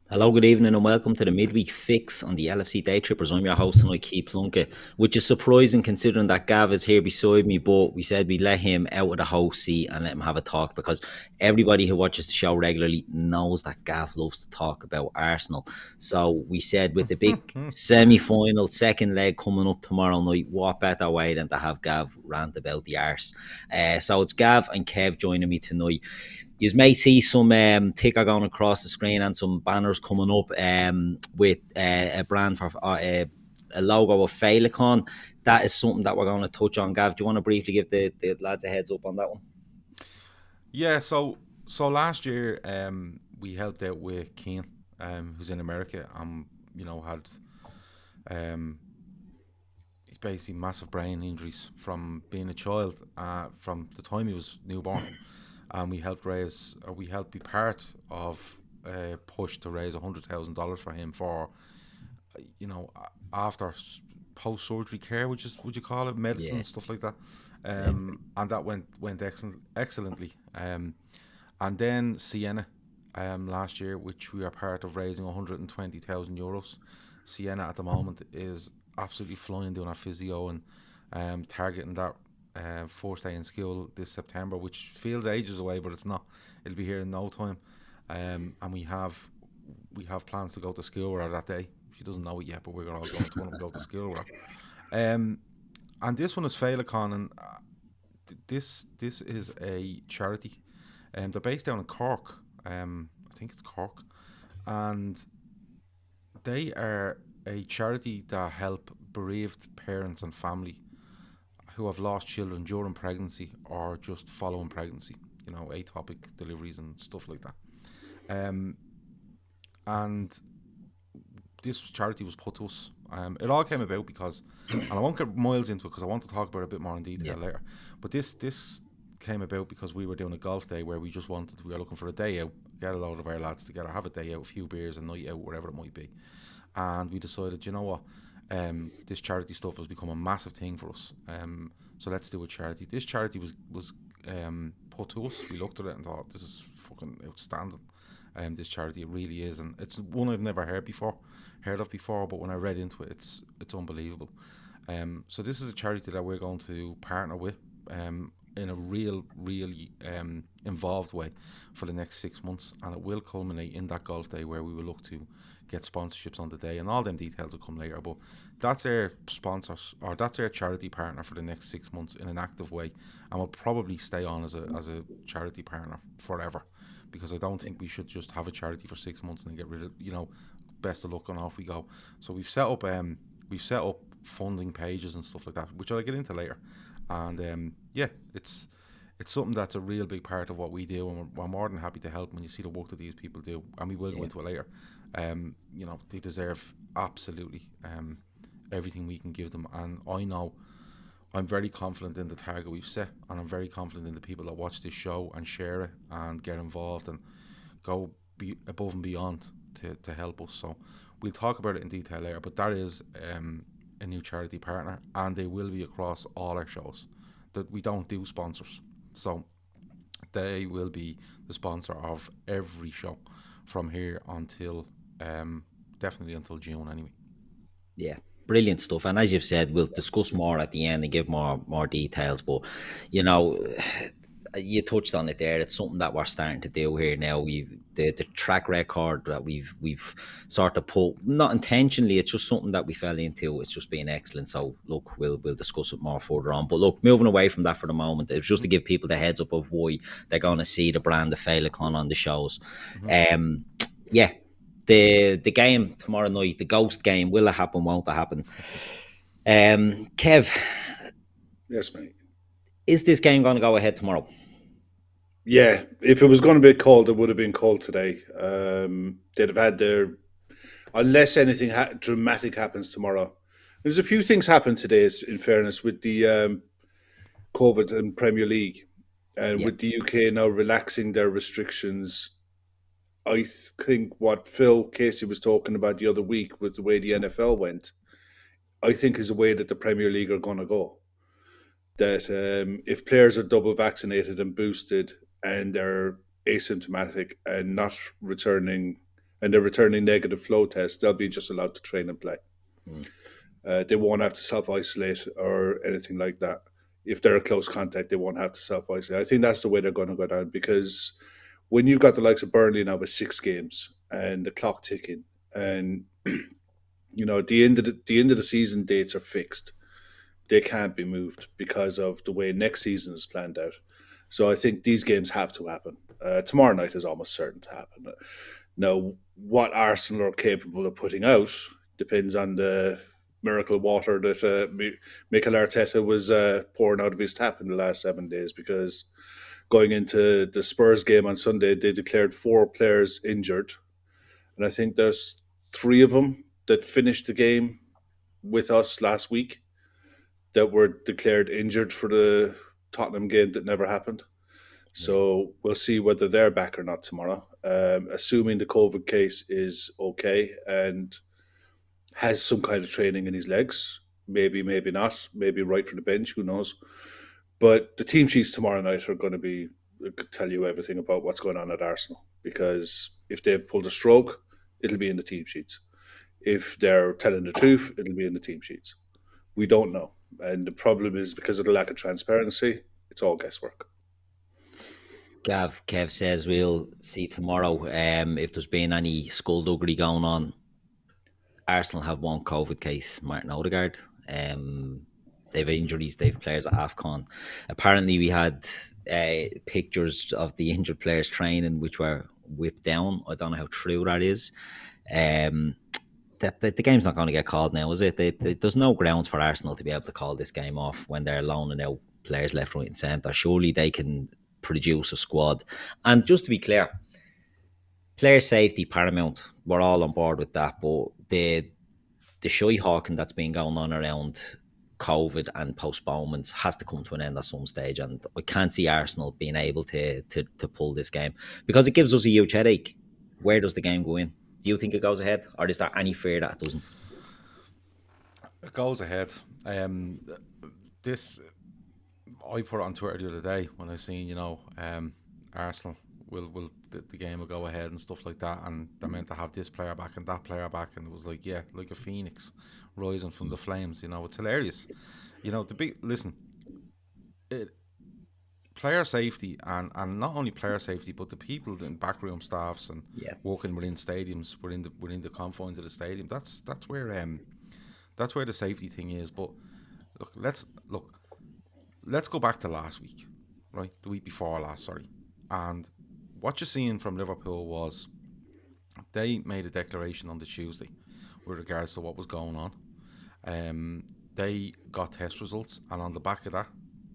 Hello, good evening, and welcome to the Midweek Fix on the LFC Daytrippers. I'm your host tonight, Keith Plunkett, which is surprising considering that Gav is here beside me, but we said we'd let him out of the host seat and let him have a talk because everybody who watches the show regularly knows that Gav loves to talk about Arsenal. So we said with the big semi-final, second leg coming up tomorrow night, what better way than to have Gav rant about the arse. So it's Gav and Kev joining me tonight. You may see some ticker going across the screen and some banners coming up with a brand for a logo of Féileacáin. That is something that we're going to touch on. Gav, do you want to briefly give the lads a heads up on that one? Yeah, so last year we helped out with Keane, who's in America, and had he's basically massive brain injuries from being a child, from the time he was newborn. And we helped be part of a push to raise $100,000 for him for, after post-surgery care, would you call it, medicine, stuff like that. And that went excellently. And then Sienna, last year, which we are part of raising €120,000. Sienna at the moment is absolutely flying, doing our physio and targeting that first day in school this September, which feels ages away, but it's not. It'll be here in no time. And we have plans to go to school with her that day. She doesn't know it yet, but we're all going to go to school with her. And this one is Féileacáin, and this is a charity. They're based down in Cork. I think it's Cork, and they are a charity that help bereaved parents and family who have lost children during pregnancy or just following pregnancy, ectopic deliveries and stuff like that. And this charity was put to us. It all came about because, and I won't get miles into it because I want to talk about it a bit more in detail later, but this came about because we were doing a golf day where we were looking for a day out, get a load of our lads together, have a day out, a few beers, a night out, whatever it might be. And we decided, you know what, this charity stuff has become a massive thing for us. So let's do a charity. This charity was put to us. We looked at it and thought, this is fucking outstanding. This charity, it really is, and it's one I've never heard of before. But when I read into it, it's unbelievable. So this is a charity that we're going to partner with in a really involved way for the next 6 months, and it will culminate in that golf day where we will look to get sponsorships on the day, and all them details will come later. But that's our sponsors, or that's our charity partner for the next 6 months in an active way, and we'll probably stay on as a charity partner forever, because I don't think we should just have a charity for 6 months and then get rid of, best of luck and off we go. So we've set up funding pages and stuff like that, which I'll get into later. And it's something that's a real big part of what we do, and we're more than happy to help when you see the work that these people do, and we will go into it later. They deserve absolutely everything we can give them, and I know I'm very confident in the target we've set, and I'm very confident in the people that watch this show and share it and get involved and go above and beyond to help us. So we'll talk about it in detail later, but that is a new charity partner, and they will be across all our shows. That we don't do sponsors, so they will be the sponsor of every show from here until definitely until June anyway. Yeah, brilliant stuff. And as you've said, we'll discuss more at the end and give more details. But you touched on it there. It's something that we're starting to do here now. The track record that we've sort of put, not intentionally, it's just something that we fell into. It's just been excellent. So look, we'll discuss it more further on. But look, moving away from that for the moment, it was just to give people the heads up of why they're going to see the brand of Féileacáin on the shows. The game tomorrow night, the ghost game, will it happen, won't it happen? Kev. Yes, mate. Is this game going to go ahead tomorrow? Yeah, if it was going to be called, it would have been called today. They'd have had unless anything dramatic happens tomorrow. There's a few things happened today, in fairness, with the COVID and Premier League. And with the UK now relaxing their restrictions, I think what Phil Casey was talking about the other week with the way the NFL went, I think is a way that the Premier League are going to go. That if players are double vaccinated and boosted and they're asymptomatic and not returning, and they're returning negative flow tests, they'll be just allowed to train and play. They won't have to self-isolate or anything like that. If they're a close contact, they won't have to self-isolate. I think that's the way they're going to go down, because when you've got the likes of Burnley now with 6 games and the clock ticking, and the end of the season dates are fixed, they can't be moved because of the way next season is planned out. So I think these games have to happen. Tomorrow night is almost certain to happen. Now, what Arsenal are capable of putting out depends on the miracle water that Mikel Arteta was pouring out of his tap in the last 7 days, because going into the Spurs game on Sunday, they declared 4 players injured. And I think there's 3 of them that finished the game with us last week that were declared injured for the Tottenham game that never happened. So we'll see whether they're back or not tomorrow. Assuming the COVID case is okay and has some kind of training in his legs, maybe not, maybe right for the bench, who knows. But the team sheets tomorrow night are going to be, tell you everything about what's going on at Arsenal, because if they've pulled a stroke, it'll be in the team sheets. If they're telling the truth, it'll be in the team sheets. We don't know. And the problem is, because of the lack of transparency, it's all guesswork. Kev says we'll see tomorrow if there's been any skullduggery going on. Arsenal have 1 COVID case, Martin Odegaard. They've injuries, they've players at AFCON. Apparently we had pictures of the injured players training which were whipped down. I don't know how true that is. The game's not going to get called now, is it? There's no grounds for Arsenal to be able to call this game off when they're loaning out players left, right and centre. Surely they can produce a squad. And just to be clear, player safety paramount. We're all on board with that. But the shy-hawking that's been going on around COVID and postponements has to come to an end at some stage. And I can't see Arsenal being able to pull this game, because it gives us a huge headache. Where does the game go in? Do you think it goes ahead, or is there any fear that it doesn't? It goes ahead. This, I put it on Twitter the other day when I seen, Arsenal will the game will go ahead and stuff like that, and they're meant to have this player back and that player back, and it was like, like a phoenix rising from the flames. It's hilarious. Player safety and not only player safety, but the people in backroom staffs and working within stadiums, within the confines of the stadium. That's where the safety thing is. But let's go back to last week, right? The week before last, sorry. And what you're seeing from Liverpool was they made a declaration on the Tuesday with regards to what was going on. They got test results, and on the back of that,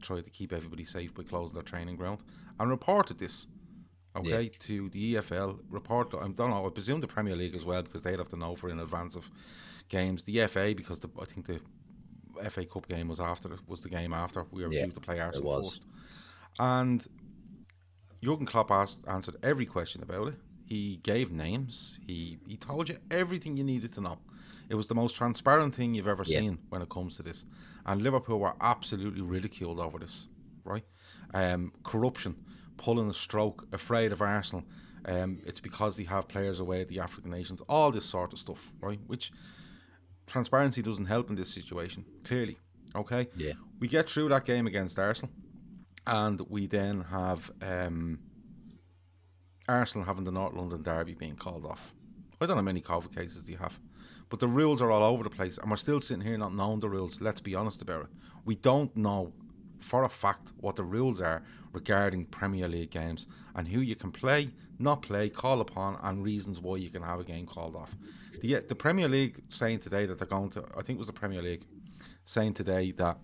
tried to keep everybody safe by closing their training ground, and reported this, to the EFL. I don't know, I presume the Premier League as well, because they'd have to know for in advance of games. The FA, because I think the FA Cup game was the game after we were due to play Arsenal first. And Jurgen Klopp answered every question about it. He gave names. He told you everything you needed to know. It was the most transparent thing you've ever seen when it comes to this. And Liverpool were absolutely ridiculed over this, right? Corruption, pulling a stroke, afraid of Arsenal. It's because they have players away at the African nations, all this sort of stuff, right? Which transparency doesn't help in this situation, clearly, okay? Yeah. We get through that game against Arsenal, and we then have Arsenal having the North London derby being called off. I don't know how many COVID cases they have, but the rules are all over the place, and we're still sitting here not knowing the rules. Let's be honest about it. We don't know for a fact what the rules are regarding Premier League games and who you can play, not play, call upon, and reasons why you can have a game called off. The Premier League saying today that they're going to, I think it was the Premier League saying today that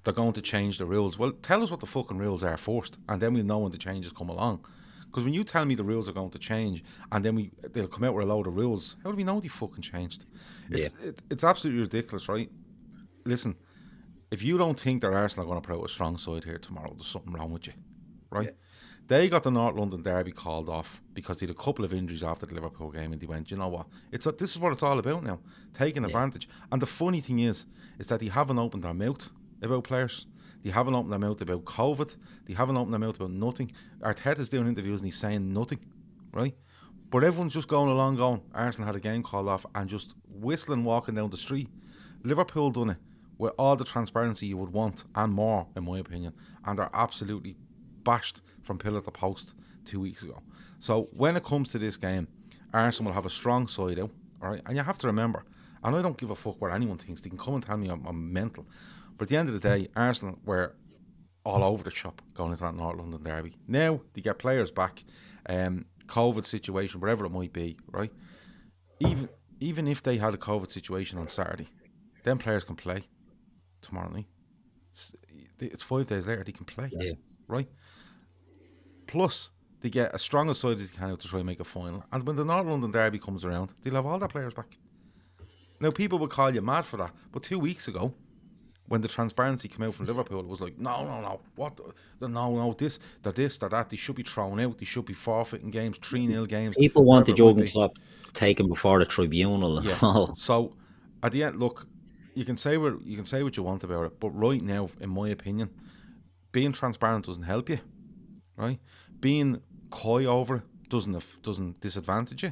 they're going to change the rules. Well, tell us what the fucking rules are first, and then we'll know when the changes come along. Because when you tell me the rules are going to change and then they'll come out with a load of rules, how do we know they fucking changed? It's absolutely ridiculous, right? Listen, if you don't think that Arsenal are going to put out a strong side here tomorrow, there's something wrong with you, right? Yeah. They got the North London derby called off because they had a couple of injuries after the Liverpool game, and they went, you know what? This is what it's all about now, taking advantage. And the funny thing is that they haven't opened their mouth about players. They haven't opened their mouth about COVID. They haven't opened their mouth about nothing. Arteta's doing interviews and he's saying nothing, right? But everyone's just going along going, Arsenal had a game called off and just whistling, walking down the street. Liverpool done it with all the transparency you would want and more, in my opinion. And they're absolutely bashed from pillar to post 2 weeks ago. So when it comes to this game, Arsenal will have a strong side out, all right? And you have to remember, and I don't give a fuck what anyone thinks. They can come and tell me I'm mental. But at the end of the day, Arsenal were all over the shop going into that North London derby. Now they get players back, COVID situation, whatever it might be, right? Even if they had a COVID situation on Saturday, then players can play tomorrow night. It's 5 days later, they can play, right? Plus, they get as strong a side as they can to try and make a final. And when the North London derby comes around, they'll have all their players back. Now, people would call you mad for that, but 2 weeks ago, when the transparency came out from Liverpool, it was like, no, what? No, they're that. They should be thrown out. They should be forfeiting games, 3-0 games. People wanted Jurgen Klopp taken before the tribunal and all. So, at the end, look, you can say what you want about it, but right now, in my opinion, being transparent doesn't help you, right? Being coy over it doesn't disadvantage you,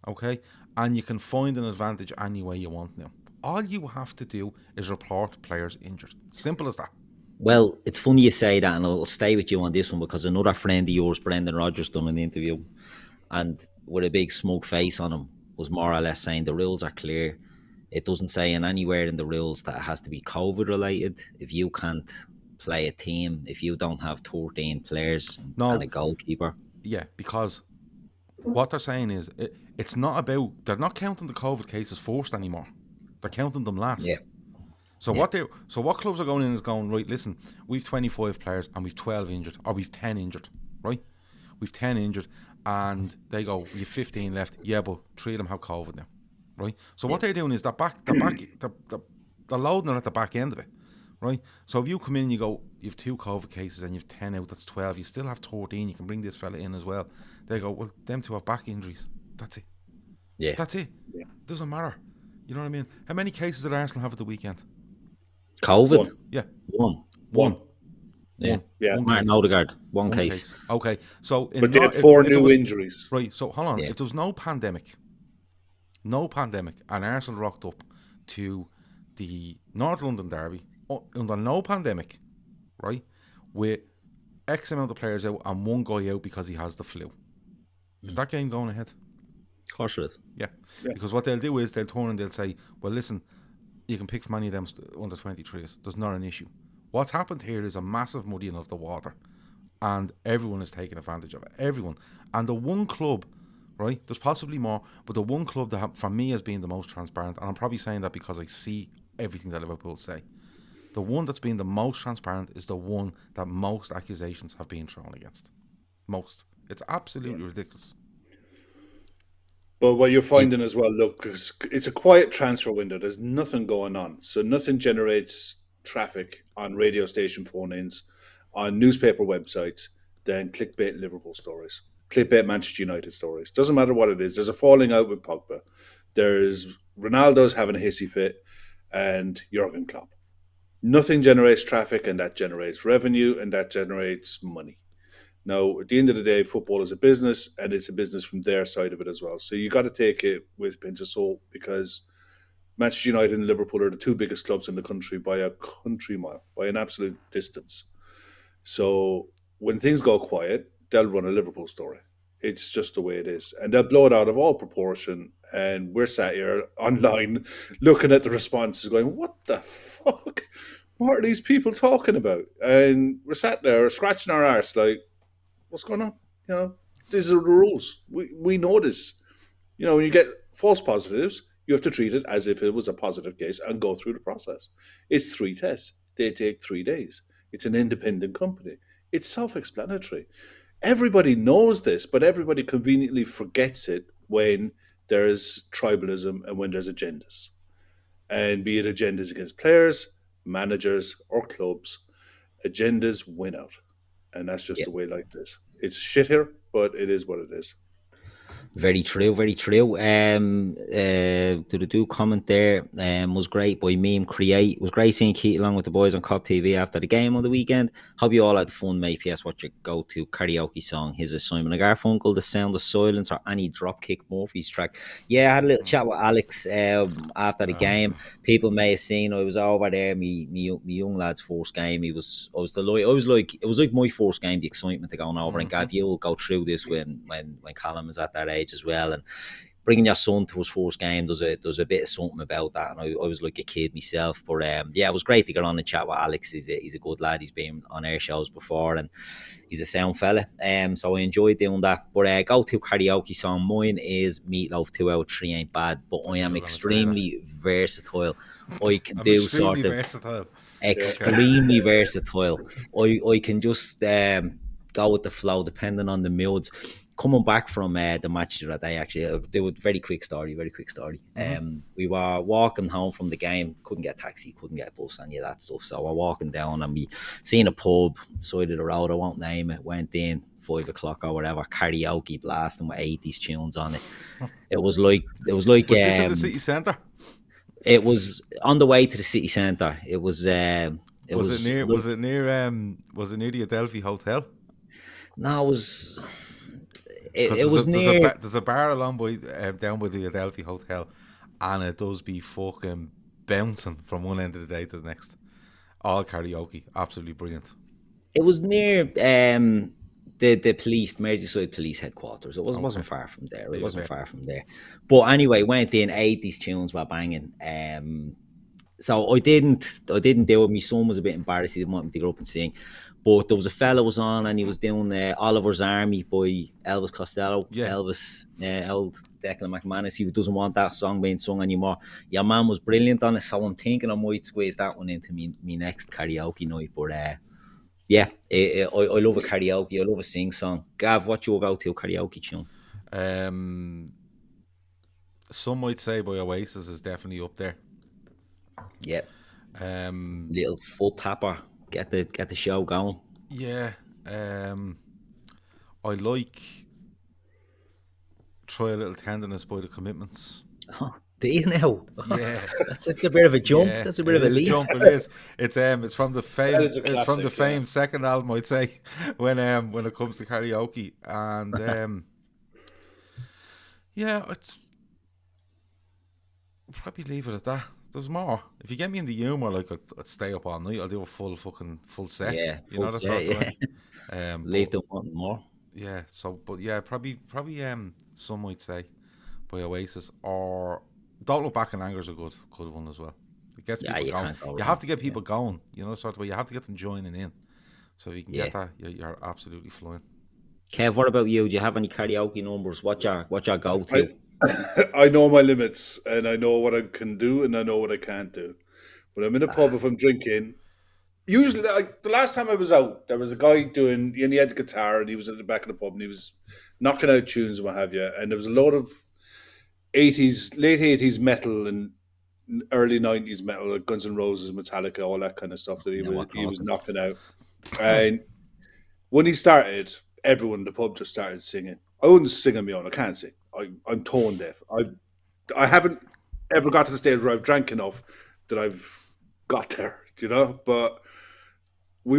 okay? And you can find an advantage any way you want now. All you have to do is report players injured. Simple as that. Well, it's funny you say that, and I'll stay with you on this one because another friend of yours, Brendan Rodgers, done an interview, and with a big smug face on him, was more or less saying the rules are clear. It doesn't say anywhere in the rules that it has to be COVID related. If you can't play a team, if you don't have 13 players and a goalkeeper. Yeah, because what they're saying is it's not about, they're not counting the COVID cases first anymore. They're counting them last. Yeah. So what clubs are going in is going, right, listen, we've 25 players and we've 12 injured, or we've 10 injured, right? We've 10 injured, and they go, you've 15 left. Yeah, but 3 of them have COVID now, right? So what they're doing is they're loading it at the back end of it, right? So if you come in and you go, you have 2 COVID cases and you have 10 out, that's 12. You still have 13. You can bring this fella in as well. They go, well, them 2 have back injuries. That's it. Yeah. That's it. Yeah. Doesn't matter. You know what I mean? How many cases did Arsenal have at the weekend? COVID? 1. Yeah. One. Yeah. Martin Odegaard, one case. Okay. So but they had 4 new injuries. Right. So hold on. Yeah. If there was no pandemic, and Arsenal rocked up to the North London derby under no pandemic, right, with X amount of players out and 1 guy out because he has the flu, is that game going ahead? Of course it is. Yeah. Because what they'll do is they'll turn and they'll say, well, listen, you can pick from any of them under 23s. There's not an issue. What's happened here is a massive muddying of the water, and everyone is taking advantage of it. Everyone. And the one club, right, there's possibly more, but the one club that for me has been the most transparent, and I'm probably saying that because I see everything that Liverpool say, the one that's been the most transparent is the one that most accusations have been thrown against. Most. It's absolutely ridiculous. But what you're finding as well, look, it's a quiet transfer window. There's nothing going on. So nothing generates traffic on radio station phone-ins, on newspaper websites, than clickbait Liverpool stories, clickbait Manchester United stories. Doesn't matter what it is. There's a falling out with Pogba. There's Ronaldo's having a hissy fit, and Jurgen Klopp. Nothing generates traffic, and that generates revenue, and that generates money. Now, at the end of the day, football is a business, and it's a business from their side of it as well. So you got to take it with a pinch of salt, because Manchester United and Liverpool are the 2 biggest clubs in the country by a country mile, by an absolute distance. So when things go quiet, they'll run a Liverpool story. It's just the way it is. And they'll blow it out of all proportion. And we're sat here online looking at the responses going, what the fuck? What are these people talking about? And we're sat there scratching our arse like, what's going on? You know, these are the rules. We know this. You know, when you get false positives, you have to treat it as if it was a positive case and go through the process. It's 3 tests. They take 3 days. It's an independent company. It's self-explanatory. Everybody knows this, but everybody conveniently forgets it when there's tribalism and when there's agendas. And be it agendas against players, managers, or clubs, agendas win out. And that's just the way like this. It's shit here, but it is what it is. Very true, very true. Do comment there was great by Meme Create. It was great seeing Keith along with the boys on Cop TV after the game on the weekend. Hope you all had fun, mate. PS, what your go-to karaoke song? His is Simon and Garfunkel, The Sound of Silence, or any Dropkick Murphys track. Yeah, I had a little chat with Alex after the game. People may have seen I was over there. Me young lad's first game. I was delighted. It was like my first game. The excitement of going over and Gav, you will go through this when Callum was at that age as well, and bringing your son to his first game, there's a bit of something about that, and I was like a kid myself. But yeah, it was great to get on and chat with Alex. He's a good lad. He's been on air shows before, and he's a sound fella. So I enjoyed doing that. But go to karaoke song. Mine is Meatloaf 2 Out 3 Ain't Bad. But I am extremely versatile. I can do sort of versatile. Extremely versatile. I can just go with the flow depending on the moods. Coming back from the match the other day, actually, I'll do a very quick story. We were walking home from the game, couldn't get a taxi, couldn't get a bus, any of that stuff. So we're walking down and we seen a pub, side of the road, I won't name it, went in, 5 o'clock or whatever, karaoke blasting with 80s tunes on it. It was like was this in the city centre? It was on the way to the city centre. It was was it near the Adelphi Hotel? No, it was. It was near. There's a bar along by down by the Adelphi Hotel, and it does be fucking bouncing from one end of the day to the next. All karaoke, absolutely brilliant. It was near the police, Merseyside Police headquarters. It wasn't far from there. It wasn't far from there. But anyway, went in. 80s tunes were banging. So I didn't do it. My son was a bit embarrassed. He didn't want me to go up and sing. But there was a fella was on and he was doing Oliver's Army by Elvis Costello. Yeah. Elvis, old Declan McManus. He doesn't want that song being sung anymore. Your man was brilliant on it, so I'm thinking I might squeeze that one into me next karaoke night. But yeah, I love a karaoke. I love a sing song. Gav, what you go to karaoke tune? Some might say by Oasis is definitely up there. Yeah. Little foot tapper. Get the show going. Yeah. I like Try a Little Tenderness by The Commitments. Oh, do you know? Yeah. That's a bit of a jump. Yeah, that's a bit of a leap. It is. It's from the famed second album, I'd say, when it comes to karaoke. And yeah, it's probably leave it at that. There's more. If you get me in the humour, like I'd stay up all night. I'll do a full set. Yeah, you know, set, yeah. Leave them wanting more. Yeah. So, but yeah, probably some might say by Oasis, or Don't Look Back in Anger is a good one as well. It gets people going. You have to get people going. You know, sort of way. You have to get them joining in. So if you can get that, you're absolutely flying. Kev, what about you? Do you have any karaoke numbers? What's your go-to? I know my limits, and I know what I can do, and I know what I can't do. When I'm in a pub, if I'm drinking, usually, like the last time I was out, there was a guy and he had the guitar, and he was at the back of the pub, and he was knocking out tunes and what have you. And there was a lot of late 80s metal and early 90s metal, like Guns N' Roses, Metallica, all that kind of stuff that he was knocking out. And when he started, everyone in the pub just started singing. I wouldn't sing on my own. I can't sing. I'm tone deaf. I haven't ever got to the stage where I've drank enough that I've got there, you know. But we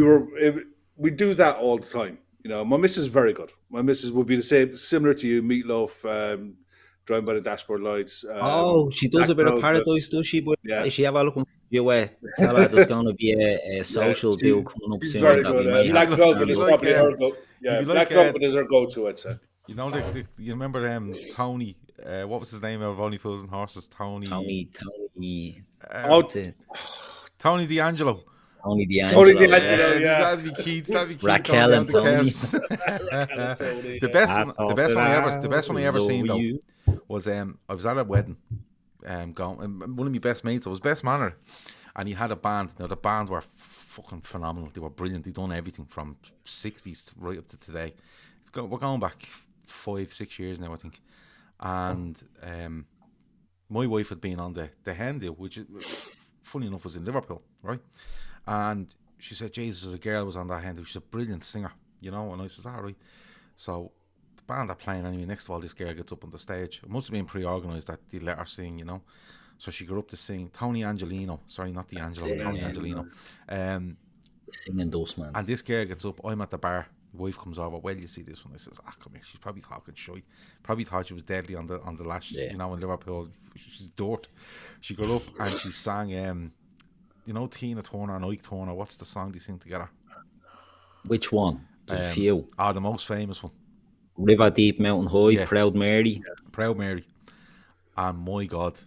do that all the time. You know, my missus is very good. My missus would be the same, similar to you, Meatloaf, Driving by the Dashboard Lights. She does a bit of Paradise, does she? But yeah, she have a look at you. Tell her there's going to be a social deal coming up soon. Very good. Black Velvet is probably her go. Yeah, Black Velvet is her go-to, I'd say. You know, you remember Tony? What was his name? Of Only Fools and Horses. Tony. Tony D'Angelo. Tony D'Angelo. Yeah. That'd be Keith. Raquel and Tony. The best one I ever seen though was I was at a wedding, one of my best mates. I was best manner, and he had a band. Now the band were fucking phenomenal. They were brilliant. They done everything from 60s right up to today. we're going back 5-6 years now, I think. And my wife had been on the hen deal, which, funny enough, was in Liverpool, right? And she said, Jesus, a girl was on that hen deal. She's a brilliant singer, you know. And I says, all right. So the band are playing anyway. Next of all, this girl gets up on the stage. It must have been pre-organised that they let her sing, you know. So she got up to sing Tony Angelino. Sorry, not D'Angelo, but Tony Angelino. Singing those, man. And this girl gets up. I'm at the bar. The wife comes over. Well, you see this one? I says, come here. She's probably talking shy. Probably thought she was deadly on the lash. You know, in Liverpool, she's dirt. She got up and she sang, you know, Tina Turner and Ike Turner. What's the song they sing together? Which one? There's a few. The most famous one. River Deep, Mountain High, Proud Mary. Proud Mary. And my God,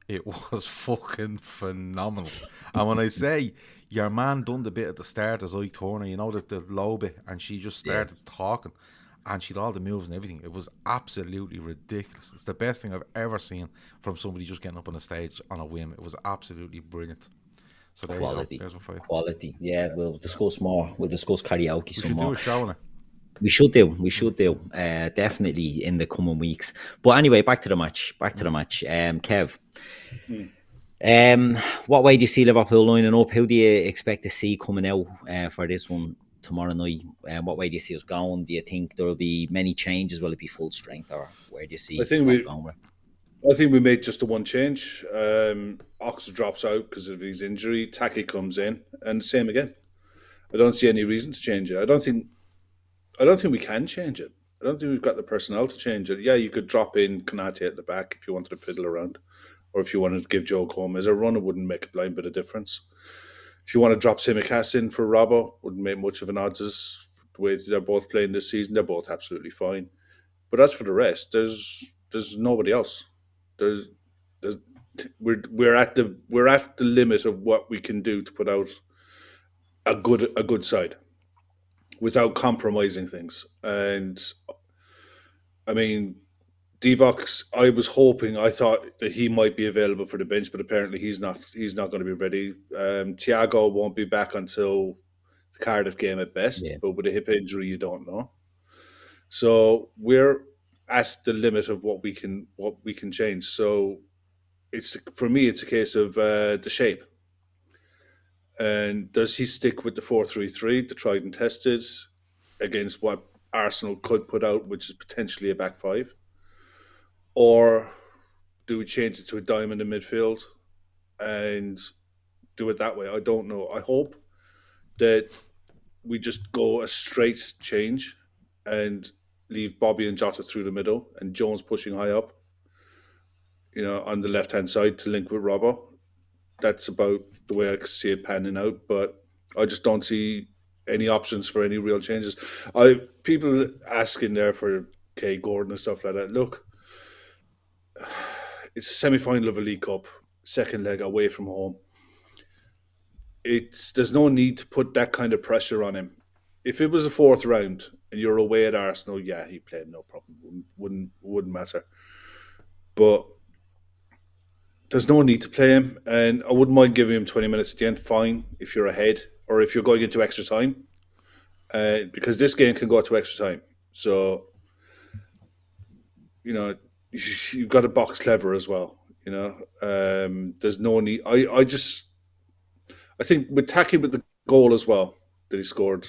it was fucking phenomenal. And when I say your man done the bit at the start as Ike Turner, you know, the low bit, and she just started talking, and she'd all the moves and everything. It was absolutely ridiculous. It's the best thing I've ever seen from somebody just getting up on the stage on a whim. It was absolutely brilliant. So there Quality. You go. There's one for you. Quality. Yeah, we'll discuss more. We'll discuss karaoke some more. We should do a show on it. We should do. Definitely in the coming weeks. But anyway, back to the match. Kev. What way do you see Liverpool lining up? Who do you expect to see coming out for this one tomorrow night? What way do you see us going? Do you think there will be many changes? Will it be full strength, or where do you see going with? I think we made just the one change. Ox drops out because of his injury. Taki comes in, and same again. I don't see any reason to change it. I don't think we can change it. I don't think we've got the personnel to change it. Yeah, you could drop in Konate at the back if you wanted to fiddle around, or if you wanted to give Joe Cole as a run, it wouldn't make a blind bit of difference. If you want to drop Féileacáin in for Robbo, wouldn't make much of an odds as the way they're both playing this season. They're both absolutely fine. But as for the rest, there's nobody else. We're at the limit of what we can do to put out a good side without compromising things. And I mean, Divock, I thought that he might be available for the bench, but apparently he's not going to be ready. Thiago won't be back until the Cardiff game at best, but with a hip injury, you don't know. So we're at the limit of what we can change. So for me, it's a case of the shape. And does he stick with the 4-3-3, the tried and tested, against what Arsenal could put out, which is potentially a back five? Or do we change it to a diamond in midfield and do it that way? I don't know. I hope that we just go a straight change and leave Bobby and Jota through the middle and Jones pushing high up, you know, on the left-hand side to link with Robbo. That's about the way I can see it panning out, but I just don't see any options for any real changes. People asking there for Kay Gordon and stuff like that. Look, it's a semi-final of a League Cup, second leg away from home. There's no need to put that kind of pressure on him. If it was a fourth round and you're away at Arsenal, yeah, he played, no problem. Wouldn't matter. But there's no need to play him, and I wouldn't mind giving him 20 minutes at the end, fine, if you're ahead, or if you're going into extra time, because this game can go to extra time. So, you know, you've got to box clever as well, you know. There's no need. I think with Taki with the goal as well that he scored,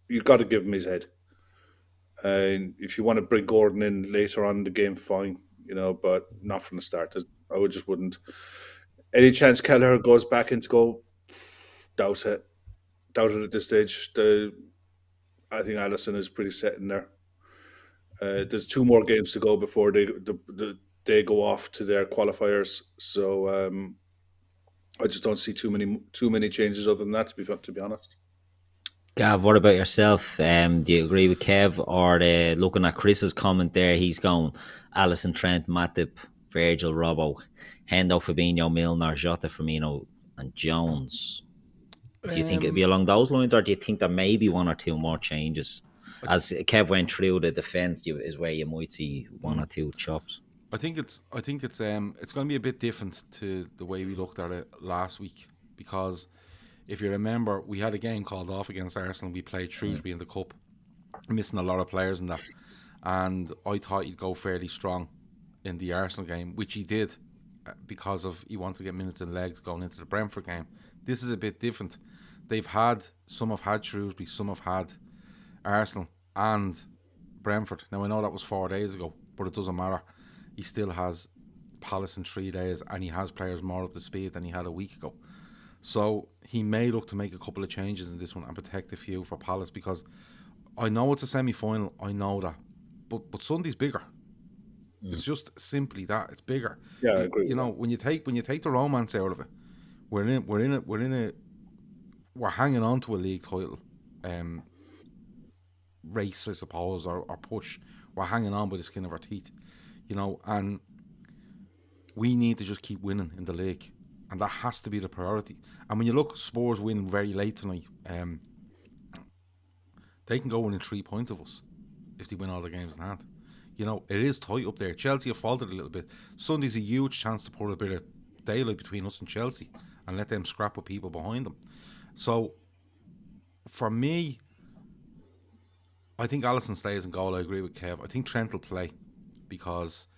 you've got to give him his head. And if you want to bring Gordon in later on in the game, fine, you know, but not from the start. I just wouldn't. Any chance Kelleher goes back into goal? Doubt it at this stage. I think Alisson is pretty set in there. There's 2 more games to go before they go off to their qualifiers. So I just don't see too many changes other than that, to be honest. Gav, what about yourself? Do you agree with Kev, or looking at Chris's comment there? He's going Alisson, Trent, Matip, Virgil, Robbo, Hendo, Fabinho, Milner, Jota, Firmino, and Jones. Do you think it'd be along those lines, or do you think there may be 1 or 2 more changes? As Kev went through the defence, is where you might see 1 or 2 chops. I think it's going to be a bit different to the way we looked at it last week, because if you remember, we had a game called off against Arsenal. We played Shrewsbury in the Cup, missing a lot of players in that. And I thought he'd go fairly strong in the Arsenal game, which he did because of he wanted to get minutes and legs going into the Brentford game. This is a bit different. Some have had Shrewsbury, some have had Arsenal and Brentford. Now, I know that was 4 days ago, but it doesn't matter. He still has Palace in 3 days, and he has players more up to speed than he had a week ago. So he may look to make a couple of changes in this one and protect a few for Palace, because I know it's a semi-final, I know that, but Sunday's bigger. It's just simply that, it's bigger. Yeah, I agree. You know, when you take the romance out of it, we're hanging on to a league title race, I suppose, or push. We're hanging on by the skin of our teeth, you know, and we need to just keep winning in the league, and that has to be the priority. And when you look, Spurs win very late tonight. They can go within 3 points of us if they win all the games in hand. You know, it is tight up there. Chelsea have faltered a little bit. Sunday's a huge chance to put a bit of daylight between us and Chelsea and let them scrap with people behind them. So, for me, I think Alisson stays in goal. I agree with Kev. I think Trent will play because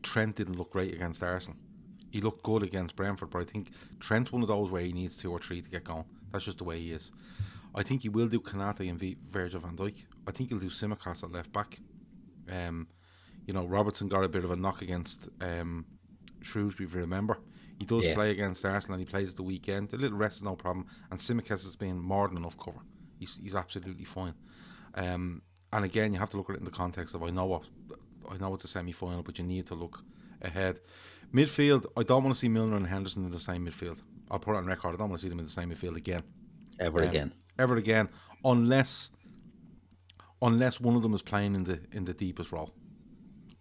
Trent didn't look great against Arsenal. He looked good against Brentford, but I think Trent's one of those where he needs 2 or 3 to get going. That's just the way he is. I think he will do Kanate and Virgil van Dijk. I think he'll do Tsimikas at left back. You know, Robertson got a bit of a knock against Shrewsbury, if you remember. He does play against Arsenal, and he plays at the weekend. A little rest is no problem. And Tsimikas has been more than enough cover. He's absolutely fine. And again, you have to look at it in the context of I know it's a semi-final, but you need to look ahead. Midfield, I don't want to see Milner and Henderson in the same midfield. I'll put it on record. I don't want to see them in the same midfield again. Ever again, unless one of them is playing in the deepest role,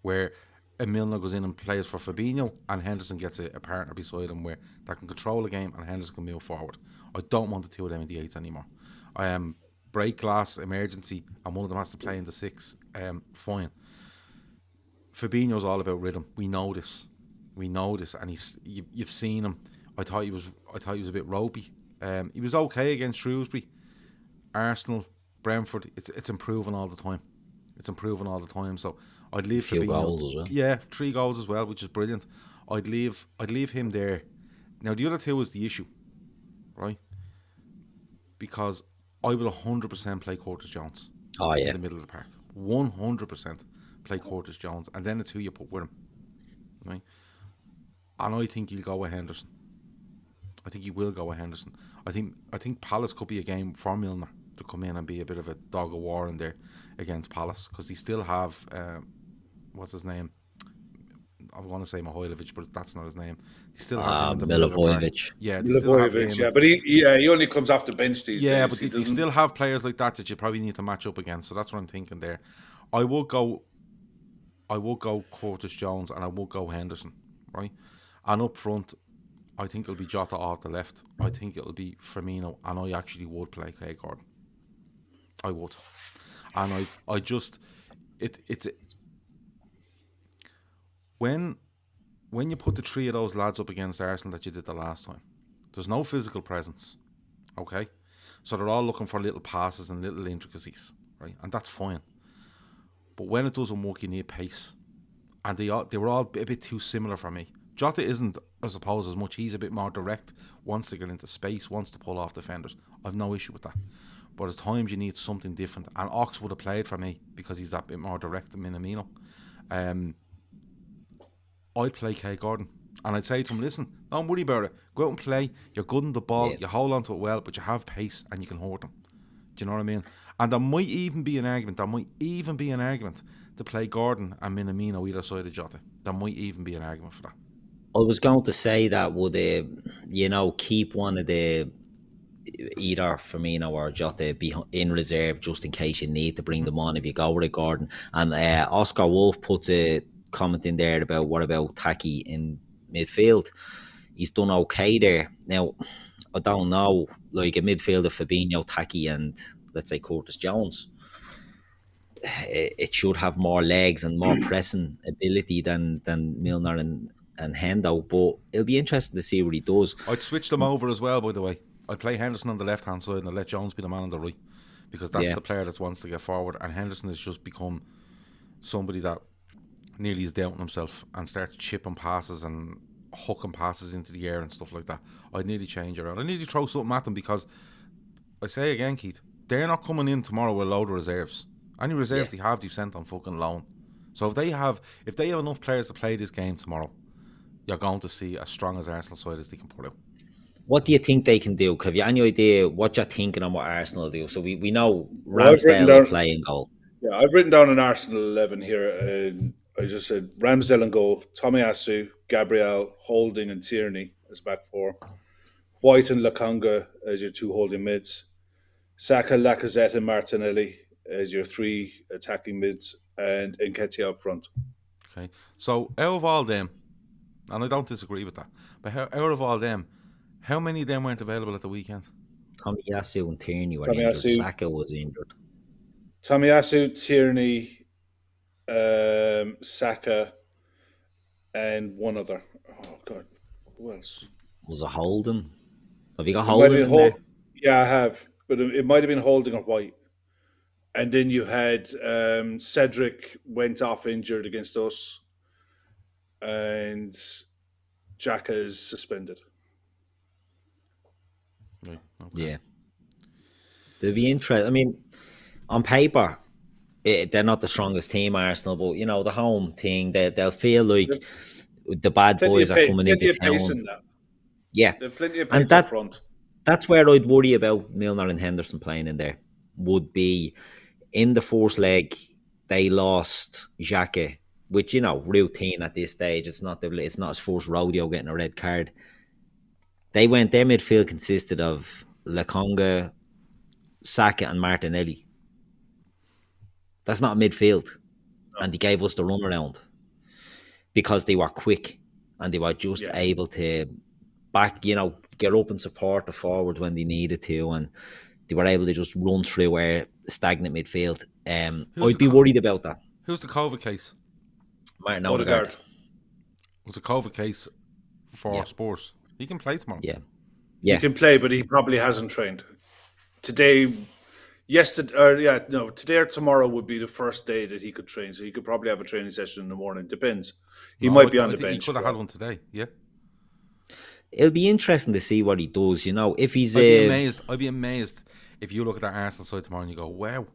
where a Milner goes in and plays for Fabinho, and Henderson gets a partner beside him where that can control the game and Henderson can move forward. I don't want the 2 of them in the 8s anymore. I am break glass, emergency, and one of them has to play in the 6. Fine. Fabinho's all about rhythm. We know this, and you've seen him. I thought he was a bit ropey. He was okay against Shrewsbury, Arsenal, Brentford. It's improving all the time. So I'd leave Fabinho. Goals as well. Yeah, 3 goals as well, which is brilliant. I'd leave him there. Now the other 2 is the issue, right? Because I would 100% play Curtis Jones. In the middle of the park. 100% play Curtis Jones, and then it's who you put with him, right? And I think he'll go with Henderson. I think he will go with Henderson. I think Palace could be a game for Milner to come in and be a bit of a dog of war in there against Palace, because they still have what's his name? I want to say Mihajlovic, but that's not his name. They still have Milivojevic. Yeah, Milivojevic. Yeah, but he only comes off the bench these days. Yeah, but they still have players like that you probably need to match up against. So that's what I'm thinking there. I will go Curtis Jones, and I will go Henderson, right? And up front, I think it'll be Jota off the left. I think it'll be Firmino, and I actually would play Kay Gordon. I would, and I just it's when you put the 3 of those lads up against Arsenal that you did the last time, there's no physical presence, okay? So they're all looking for little passes and little intricacies, right? And that's fine. But when it doesn't work, you need pace, and they were all a bit too similar for me. Jota isn't, I suppose, as much. He's a bit more direct, wants to get into space, wants to pull off defenders. I've no issue with that. But at times you need something different. And Ox would have played for me because he's that bit more direct than Minamino. I'd play Kay Gordon. And I'd say to him, listen, don't worry about it. Go out and play. You're good on the ball. You hold on to it well, but you have pace and you can hurt them. Do you know what I mean? And there might even be an argument to play Gordon and Minamino either side of Jota. There might even be an argument for that. I was going to say that would keep one of the either Firmino or Jota be in reserve just in case you need to bring them on if you go with a Gordon. And Oscar Wolf puts a comment in there about what about Taki in midfield. He's done okay there. Now, I don't know, like a midfield of Fabinho, Taki and let's say Curtis Jones, it should have more legs and more pressing ability than Milner and Hendo, but it'll be interesting to see what he does. I'd switch them over as well, by the way. I'd play Henderson on the left hand side and I'd let Jones be the man on the right, because that's the player that wants to get forward. And Henderson has just become somebody that nearly is doubting himself and starts chipping passes and hooking passes into the air and stuff like that. I'd nearly change around. I need to throw something at them, because I say again, Keith, they're not coming in tomorrow with a load of reserves. Any reserves they have, they've sent on fucking loan. So if they have enough players to play this game tomorrow, you're going to see as strong as Arsenal side as they can put out. What do you think they can do? Have you any idea what you're thinking on what Arsenal do? So we know Ramsdale will play in goal. Yeah, I've written down an Arsenal 11 here. I just said Ramsdale in goal, Tomiyasu, Gabriel, Holding and Tierney as back four, White and Lokonga as your two holding mids, Saka, Lacazette and Martinelli as your three attacking mids, and Nketiah up front. Okay, so out of all them, and I don't disagree with that, but out of all them, how many of them weren't available at the weekend? Tomiyasu and Tierney were injured. Saka was injured. Tomiyasu, Tierney, Saka, and one other. Oh God, who else? Was it Holding? Have you got Holding in there? Yeah, I have, but it might have been Holding or White. And then you had Cedric went off injured against us, and Xhaka is suspended. Right, okay. Yeah, they'll be interesting. I mean, on paper, they're not the strongest team, Arsenal, but you know the home thing. They'll feel like the bad boys are coming into town. Yeah, there's plenty of pace up front. That's where I'd worry about Milner and Henderson playing in there. Would be in the first leg they lost Xhaka, which routine at this stage. It's not his first rodeo getting a red card. Their midfield consisted of Lokonga, Saka and Martinelli. That's not midfield. And they gave us the runaround because they were quick and they were just able to get up and support the forward when they needed to, and they were able to just run through our stagnant midfield. I'd be worried about that. Who's the COVID case? Martin Odegaard. Was a COVID case for Spurs. He can play tomorrow. Yeah. He can play, but he probably hasn't trained. Today or tomorrow would be the first day that he could train. So he could probably have a training session in the morning. Depends. He might be on the bench. He could have had one today. Yeah. It'll be interesting to see what he does. If he's. I'd be amazed if you look at that Arsenal side tomorrow and you go, "Wow,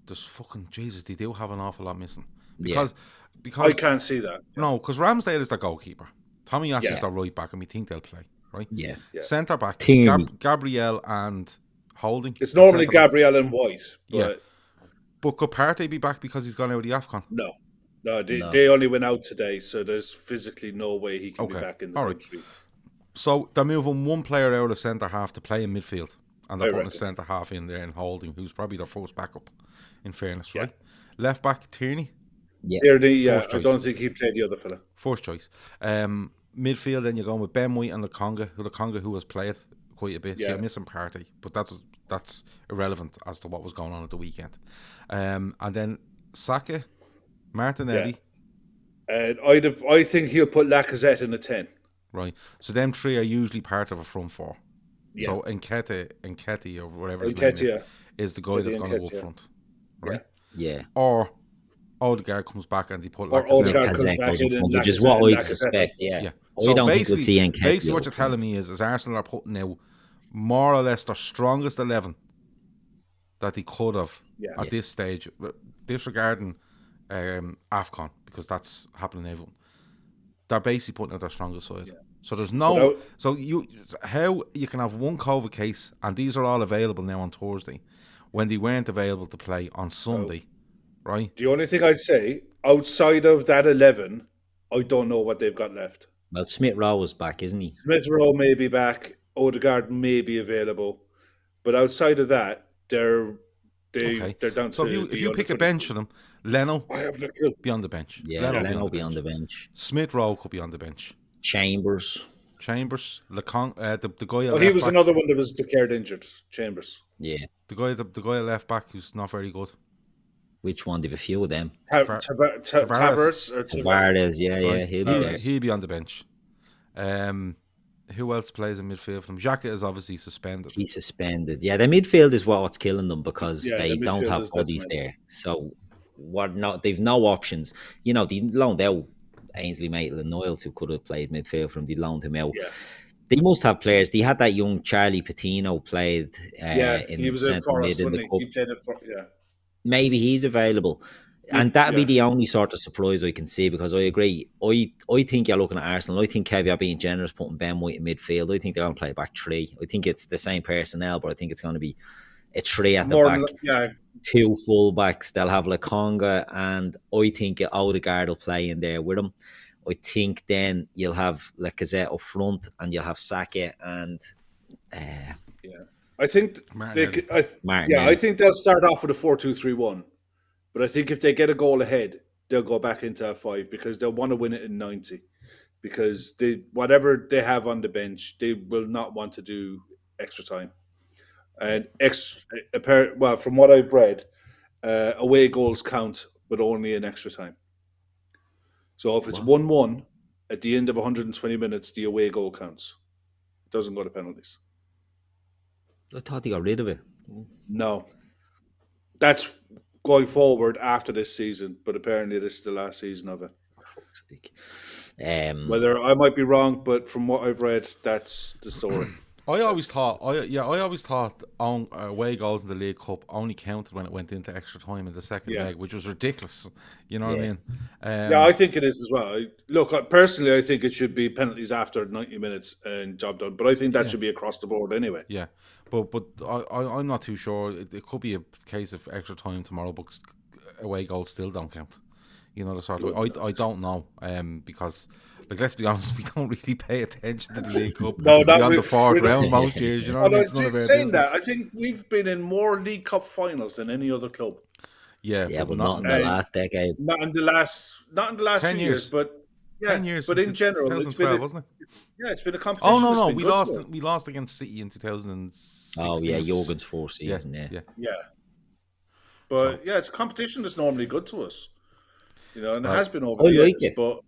there's fucking Jesus." They do have an awful lot missing because I can't see that. No, because Ramsdale is their goalkeeper. Tomiyasu is their right back, and we think they'll play, right? Yeah. Centre back, Gabriel and Holding. It's normally Gabriel and White. But could Partey be back because he's gone out of the AFCON? No, they only went out today, so there's physically no way he can be back in the country. So they're moving one player out of centre half to play in midfield, and they're putting a centre half in there and Holding, who's probably their first backup. In fairness, right? Left back Tierney. Yeah, Tierney. I don't think he played the other fella. First choice. Midfield, then you're going with Ben White and Lokonga, who has played quite a bit. Yeah, so missing Partey, but that's irrelevant as to what was going on at the weekend. And then Saka, Martinelli. And I think he'll put Lacazette in the 10. Right. So them three are usually part of a front four. Yeah. So Nketiah or whatever his name is the guy that's going to go up front. Right? Yeah. Or Odegaard comes back and they put Lacazette goes up front, which is what I'd suspect, yeah. So I don't think we'll see Nketiah. Basically what you're telling me is Arsenal are putting out more or less their strongest 11 that they could have at this stage, disregarding AFCON, because that's happening everyone. They're basically putting out their strongest side. Yeah. So there's how you can have one COVID case, and these are all available now on Thursday, when they weren't available to play on Sunday, right? The only thing I'd say, outside of that 11, I don't know what they've got left. Well, Smith Rowe is back, isn't he? Smith Rowe may be back. Odegaard may be available, but outside of that, they're down to. So if you pick a bench for them, Leno be on the bench. Yeah, Leno be on the bench. Smith Rowe could be on the bench. Chambers, Lecon, the guy. He was another one that was declared injured. Chambers. Yeah, the guy at left back who's not very good. Which one? They've a few of them. Tavares. Yeah, he'll be there. He'll be on the bench. Who else plays in midfield for them? Xhaka is obviously suspended. He's suspended. Yeah, the midfield is what's killing them because Yeah, they the don't midfield have is bodies decimated. there. So they've no options. You know, they loaned out Ainsley Maitland-Niles, who could have played midfield for them. They loaned him out. Yeah. They must have players. They had that young Charlie Patino played Yeah, he in was in centre mid Forest, in the wasn't he? cup. He played it for, yeah. Maybe he's available. And that'd be Yeah. the only sort of surprise I can see, because I agree. I think you're looking at Arsenal. I think Kev, you're being generous putting Ben White in midfield. I think they're going to play back three. I think it's the same personnel, but I think it's going to be a three at the More, back, yeah. two full-backs. They'll have Lakonga, and I think Odegaard will play in there with them. I think then you'll have Lacazette up front, and you'll have Saka and I think Martinelli. Martinelli. I think they'll start off with a 4-2-3-1. But I think if they get a goal ahead, they'll go back into a 5 because they'll want to win it in 90. Because whatever they have on the bench, they will not want to do extra time. And from what I've read, away goals count, but only in extra time. So if it's 1-1 at the end of 120 minutes, the away goal counts. It doesn't go to penalties. I thought they got rid of it. No. That's going forward after this season, but apparently this is the last season of it. For fuck's sake. Whether I might be wrong, but from what I've read, that's the story. I always thought away goals in the League Cup only counted when it went into extra time in the second leg, which was ridiculous. You know what I mean? Yeah, I think it is as well. Look, personally, I think it should be penalties after 90 minutes and job done. But I think that should be across the board anyway. Yeah, but I'm not too sure. It could be a case of extra time tomorrow, but away goals still don't count. You know, the sort of I don't know, because. Like, let's be honest, we don't really pay attention to the League Cup beyond the fourth round most years. You know, it's none of our saying business. that, I think we've been in more League Cup finals than any other club. Yeah, but not in the last decade. Not in the last 10 few years, but 10 years. But in general, 2012, wasn't it? Yeah, it's been a competition. Oh no, we lost against City in 2016. Oh yeah, Jurgen's fourth season. Yeah. But it's a competition that's normally good to us. You know, and it has been over the years. But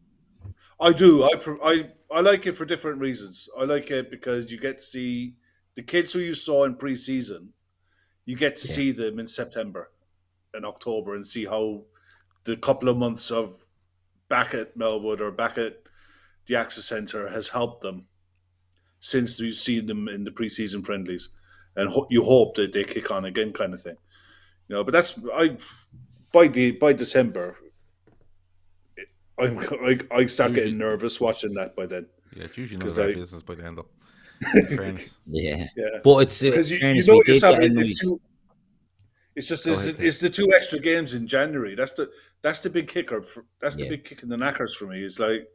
I do. I like it for different reasons. I like it because you get to see the kids who you saw in pre-season. You get to see them in September and October and see how the couple of months of back at Melwood or back at the Access Centre has helped them since you've seen them in the pre-season friendlies, and you hope that they kick on again, kind of thing. You know, but that's by December. I start getting nervous watching that by then. Yeah, it's usually not our business by the end of. Fairness. Yeah, but it's because you know what you're saying. It's the two extra games in January. That's the big kicker. That's the big kick in the knackers for me. It's like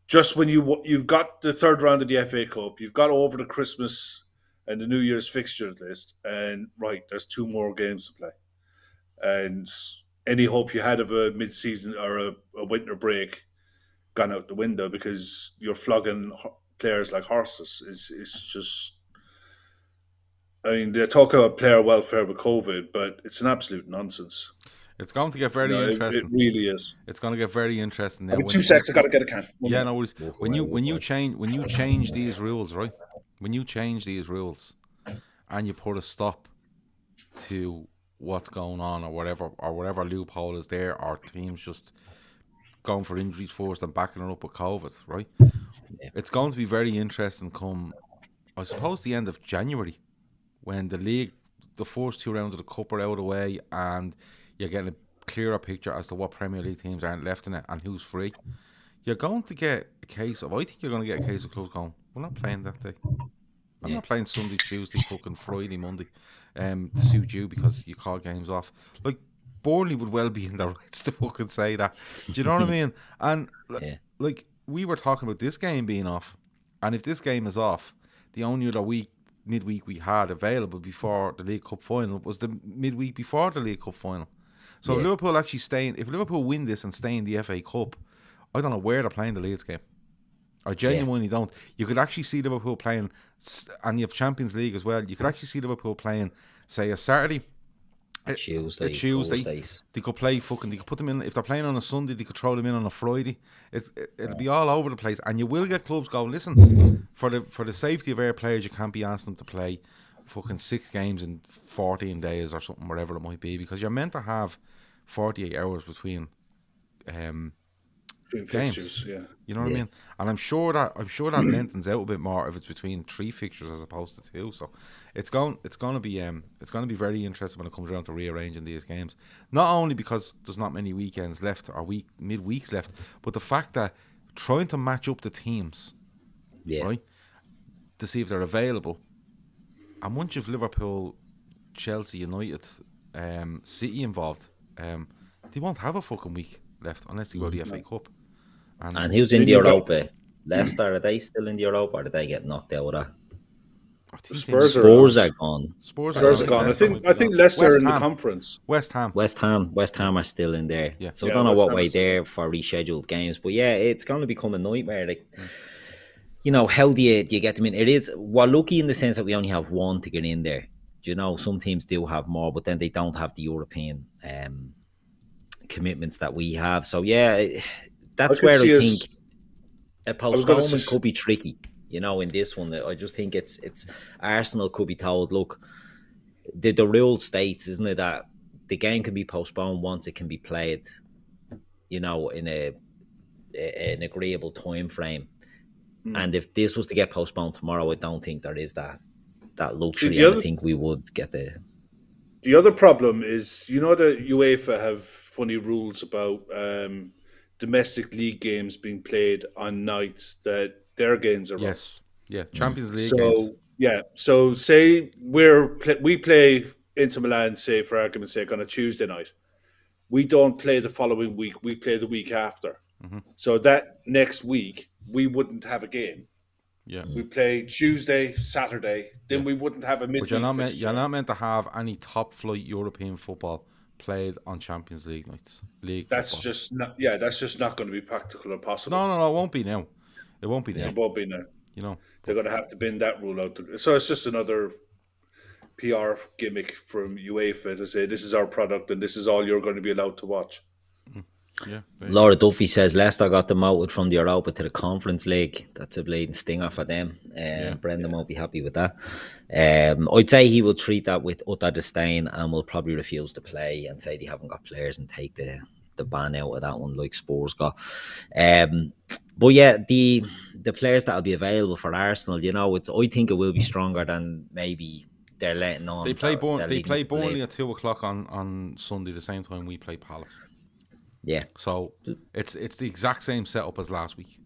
just when you've got the third round of the FA Cup, you've got over the Christmas and the New Year's fixtures list, and there's two more games to play, and any hope you had of a mid-season or a winter break gone out the window because you're flogging players like horses. It's just, I mean, they talk about player welfare with COVID, but it's an absolute nonsense. It's going to get very interesting. It really is. It's going to get very interesting. Now. 2 seconds, I got to get a can. Yeah, no. When you change these rules, right? When you change these rules, and you put a stop to what's going on or whatever loophole is there, or teams just going for injuries first and backing it up with COVID, right? Yeah. It's going to be very interesting come, I suppose, the end of January, when the league, the first two rounds of the cup are out of the way, and you're getting a clearer picture as to what Premier League teams aren't left in it and who's free. You're going to get a case of, I think you're going to get a case of clubs going, we're not playing that day. I'm not playing Sunday, Tuesday, fucking Friday, Monday, to suit you because you call games off. Like, Burnley would well be in their rights to fucking say that. Do you know what I mean? And like we were talking about this game being off, and if this game is off, the only other midweek we had available before the League Cup final was the midweek before the League Cup final. So if Liverpool win this and stay in the FA Cup, I don't know where they're playing the Leeds game. I genuinely don't. You could actually see Liverpool playing, and you have Champions League as well. You could actually see Liverpool playing, say, a Saturday Tuesday. Thursdays. They could play fucking. They could put them in if they're playing on a Sunday. They could throw them in on a Friday. It'll be all over the place, and you will get clubs going. Listen, for the safety of our players, you can't be asking them to play fucking 6 games in 14 days or something, whatever it might be, because you're meant to have 48 hours between fixtures, games. You know what I mean? And I'm sure that lengthens out a bit more if it's between 3 fixtures as opposed to 2. So it's going to be very interesting when it comes around to rearranging these games. Not only because there's not many weekends left or midweeks left, but the fact that trying to match up the teams, right, to see if they're available. And once you've Liverpool, Chelsea, United, City involved, they won't have a fucking week left unless they go to the FA Cup. And who's in the Europa? Leicester, are they still in the Europa, or did they get knocked out of that? Spurs are gone. Spurs are gone. I think Leicester in the conference. West Ham are still in there. Yeah. So I don't know what way they're for rescheduled games, but it's going to become a nightmare. Like, you know, how do you get them in? We're lucky in the sense that we only have one to get in there. You know, some teams do have more, but then they don't have the European commitments that we have. So that's where I think a postponement could be tricky. You know, in this one, I just think it's Arsenal could be told, look, the rule states, isn't it, that the game can be postponed once it can be played, you know, in an agreeable time frame. And if this was to get postponed tomorrow, I don't think there is that luxury. I think we would get the other problem is, you know, the UEFA have funny rules about domestic league games being played on nights that their games are on. Champions League games. So say we play Inter Milan, say for argument's sake, on a Tuesday night. We don't play the following week. We play the week after. So that next week we wouldn't have a game. We play Tuesday, Saturday. Then we wouldn't have a midweek. But you're not meant to have any top flight European football played on Champions League nights. That's just not going to be practical or possible. No, it won't be now. It won't be now. It won't be now. You know, they're going to have to bin that rule out. So it's just another PR gimmick from UEFA to say this is our product and this is all you're going to be allowed to watch. Laura Duffy says Leicester got demoted from the Europa to the Conference League. That's a bleeding stinger for them. Brendan won't be happy with that. I'd say he will treat that with utter disdain and will probably refuse to play and say they haven't got players and take the ban out of that one like Spurs got. But the players that will be available for Arsenal, you know, I think it will be stronger than maybe they're letting on. They play Burnley at 2:00 on Sunday, the same time we play Palace. Yeah. So it's the exact same setup as last week.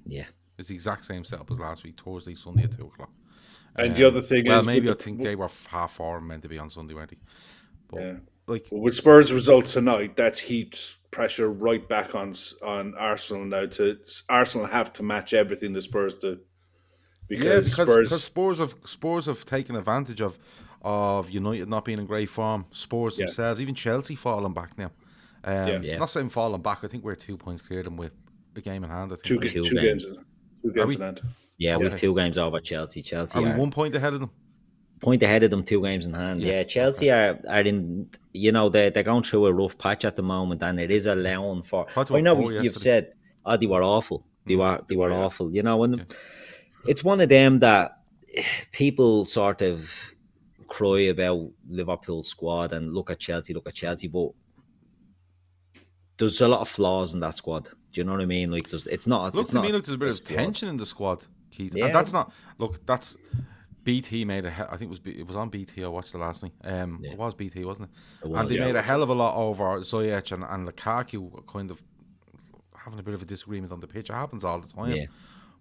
Yeah. It's the exact same setup as last week, Thursday, Sunday at 2:00. And the other thing is, maybe I think they were 4:30 meant to be on Sunday, weren't they? But, with Spurs' results tonight, that's heat pressure right back on Arsenal now. Arsenal have to match everything the Spurs do. Because Spurs have taken advantage of United not being in great form. Spurs themselves, even Chelsea falling back now. Not saying falling back. I think we're 2 points clear them with a game in hand. I think two games in hand. Yeah, we have 2 games over Chelsea. Chelsea are 1 point ahead of them. 2 games in hand. Yeah, Chelsea are in. You know, they're going through a rough patch at the moment, and it is allowing for. I know you've said, they were awful. They were awful. You know, and it's one of them that people sort of cry about Liverpool's squad and look at Chelsea, but there's a lot of flaws in that squad. Do you know what I mean? Like, it's not. Look, to me, there's a bit of tension in the squad, Keith. Yeah. And that's not. Look, that's BT made I think it was on BT. I watched the last night. It was BT, wasn't it? And they made a hell of a lot over Ziyech and Lukaku, kind of having a bit of a disagreement on the pitch. It happens all the time. Yeah.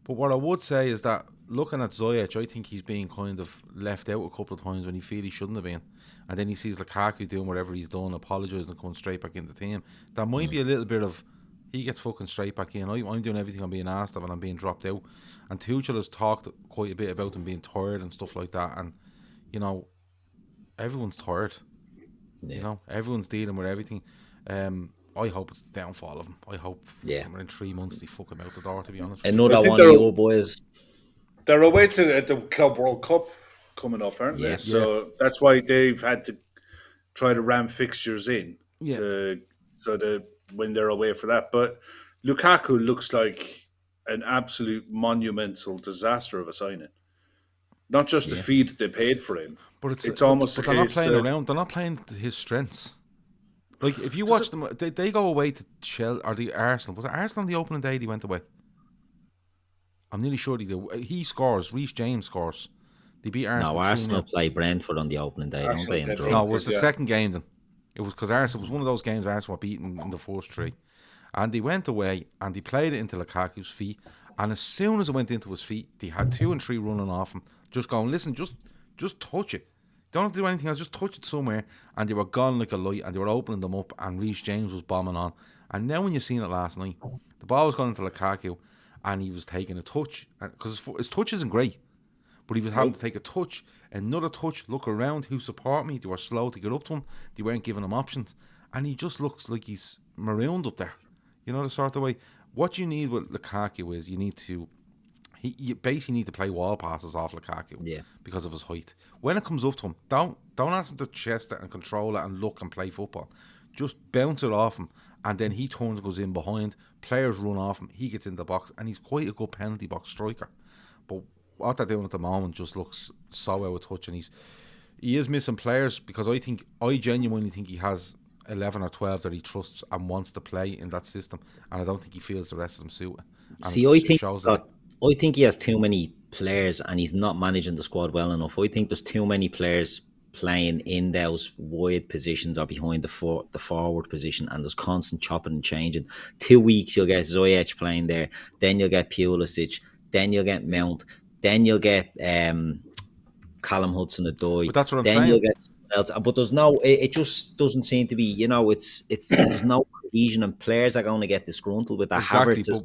But what I would say is that looking at Ziyech, I think he's being kind of left out a couple of times when he feels he shouldn't have been. And then he sees Lukaku doing whatever he's done, apologising and coming straight back into the team. There might be a little bit of, he gets fucking straight back in. I'm doing everything I'm being asked of and I'm being dropped out. And Tuchel has talked quite a bit about him being tired and stuff like that. And, you know, everyone's tired. Yeah. You know, everyone's dealing with everything. I hope it's the downfall of him. I hope in 3 months they fuck him out the door, to be honest. Another one of your boys. They're away to the Club World Cup coming up, aren't they? So that's why they've had to try to ram fixtures in so that when they're away for that. But Lukaku looks like an absolute monumental disaster of a signing. Not just the fee that they paid for him, but it's almost but a they're not case playing around. They're not playing to his strengths. Like if you watch them, they go away to Chelsea or the Arsenal. Was it Arsenal on the opening day? They went away. I'm nearly sure they do. He scores. Reece James scores. They beat Arsenal. No, Arsenal play Brentford on the opening day. Don't they? No, it was the second game then. It was because Arsenal was one of those games Arsenal were beaten in the first three. And they went away and they played it into Lukaku's feet. And as soon as it went into his feet, they had 2 and 3 running off him. Just going, listen, just touch it. Don't have to do anything else, just touch it somewhere. And they were gone like a light and they were opening them up and Reece James was bombing on. And now when you seen it last night, the ball was going into Lukaku and he was taking a touch. Because his touch isn't great. But he was having to take a touch, another touch, look around, who support me. They were slow to get up to him. They weren't giving him options. And he just looks like he's marooned up there. You know, the sort of way. What you need with Lukaku is you basically need to play wall passes off Lukaku because of his height. When it comes up to him, don't ask him to chest it and control it and look and play football. Just bounce it off him and then he turns, goes in behind. Players run off him. He gets in the box and he's quite a good penalty box striker. But what they're doing at the moment just looks so out of touch, and he is missing players because I genuinely think he has 11 or 12 that he trusts and wants to play in that system, and I don't think he feels the rest of them suit it. See, I think he has too many players and he's not managing the squad well enough. I think there's too many players playing in those wide positions or behind the forward position, and there's constant chopping and changing. 2 weeks you'll get Ziyech playing there, then you'll get Pulisic, then you'll get Mount, then you'll get Callum Hudson-Odoi. But that's what I'm then saying. You'll get else. But there's no. It just doesn't seem to be. You know, it's there's no cohesion, and players are going to get disgruntled with that. Exactly. But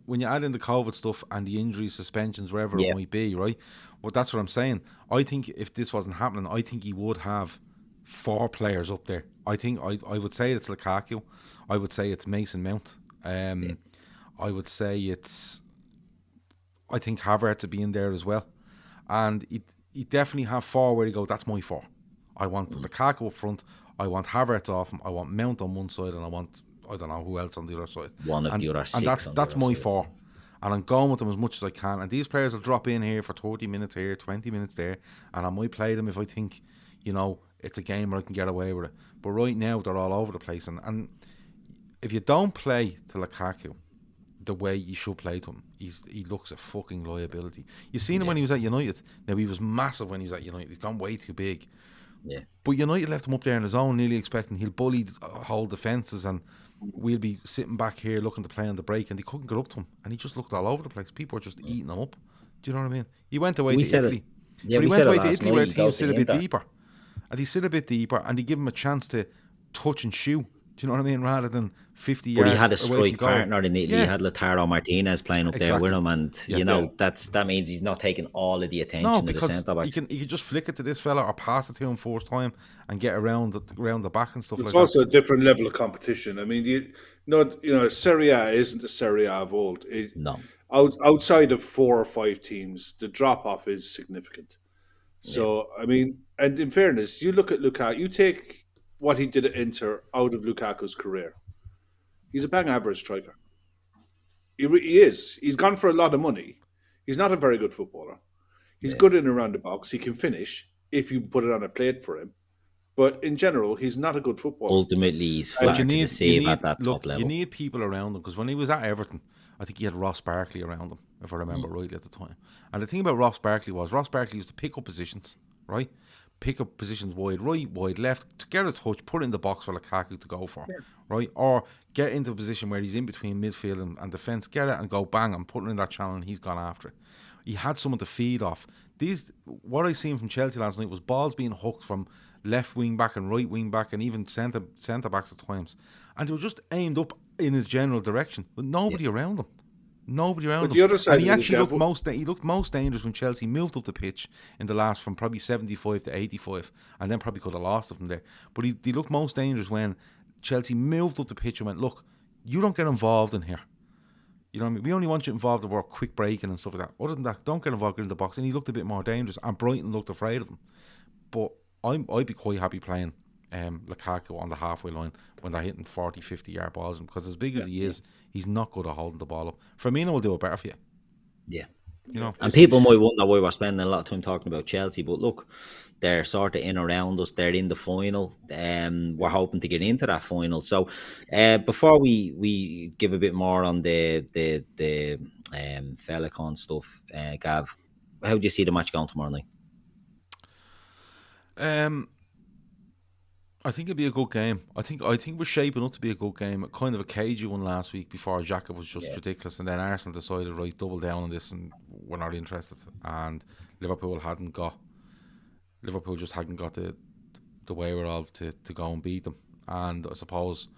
when you add in the COVID stuff and the injuries, suspensions, wherever it might be, right? Well, that's what I'm saying. I think if this wasn't happening, I think he would have 4 players up there. I think I would say it's Lukaku. I would say it's Mason Mount. I would say I think Havertz to be in there as well, and he definitely have 4 where you go, that's my 4. I want Lukaku up front, I want Havertz off him, I want Mount on one side, and I don't know who else on the other side. The other 6. And that's my 4. And I'm going with them as much as I can. And these players will drop in here for 30 minutes here, 20 minutes there, and I might play them if I think, it's a game where I can get away with it. But right now they're all over the place, and if you don't play to Lukaku the way you should play to him, he looks a fucking liability. You seen him when he was at United. Now he was massive when he was at United. He's gone way too big. Yeah. But United left him up there on his own, nearly expecting he'll bully whole defences, and we'll be sitting back here looking to play on the break, and they couldn't get up to him, and he just looked all over the place. People were just eating him up. Do you know what I mean? He went away to Italy. Yeah, but he went away to Italy where teams sit a bit deeper. And he sit a bit deeper, and they give him a chance to touch and shoot. Do you know what I mean? Rather than 50 yards. But he had a strike partner in Italy. He had Lautaro Martinez playing up there with him, and that means he's not taking all of the attention of the centre back. He can just flick it to this fella or pass it to him first time and get around the back and stuff like that. It's also a different level of competition. I mean, Serie A isn't the Serie A of old. No. Outside of 4 or 5 teams, the drop off is significant. So I mean, and in fairness, you look at Lukaku. You take what he did at Inter out of Lukaku's career. He's a bang average striker. He is. He's gone for a lot of money. He's not a very good footballer. He's good in and around the box. He can finish if you put it on a plate for him. But in general, he's not a good footballer. Ultimately, he's flattered to save at that top level. You need people around him, because when he was at Everton, I think he had Ross Barkley around him, if I remember rightly at the time. And the thing about Ross Barkley used to pick up positions, right? Pick up positions wide right, wide left, to get a touch, put it in the box for Lukaku to go for, right? Or get into a position where he's in between midfield and defence, get it and go bang, and put it in that channel, and he's gone after it. He had someone to feed off. What I seen from Chelsea last night was balls being hooked from left wing back and right wing back and even centre backs at times, and they were just aimed up in his general direction with nobody around him. Nobody around him. The other side, and he actually looked most dangerous when Chelsea moved up the pitch in the last, from probably 75 to 85, and then probably could have lost it from there. But he looked most dangerous when Chelsea moved up the pitch and went, look, you don't get involved in here. You know what I mean? We only want you involved in quick breaking and stuff like that. Other than that, don't get involved in the box. And he looked a bit more dangerous, and Brighton looked afraid of him. But I'd be quite happy playing Lukaku on the halfway line when they're hitting 40, 50-yard balls, because as big as he is, he's not good at holding the ball up. Firmino will do it better for you. Yeah. You know, and people might wonder why we're spending a lot of time talking about Chelsea, but look, they're sort of in around us. They're in the final. We're hoping to get into that final. So, before we give a bit more on the Féileacáin stuff, Gav, how do you see the match going tomorrow night? I think it'd be a good game. I think we're shaping up to be a good game. Kind of a cagey one last week before Xhaka was just ridiculous, and then Arsenal decided, right, double down on this, and we're not interested. And Liverpool just hadn't got the wherewithal to go and beat them. And I suppose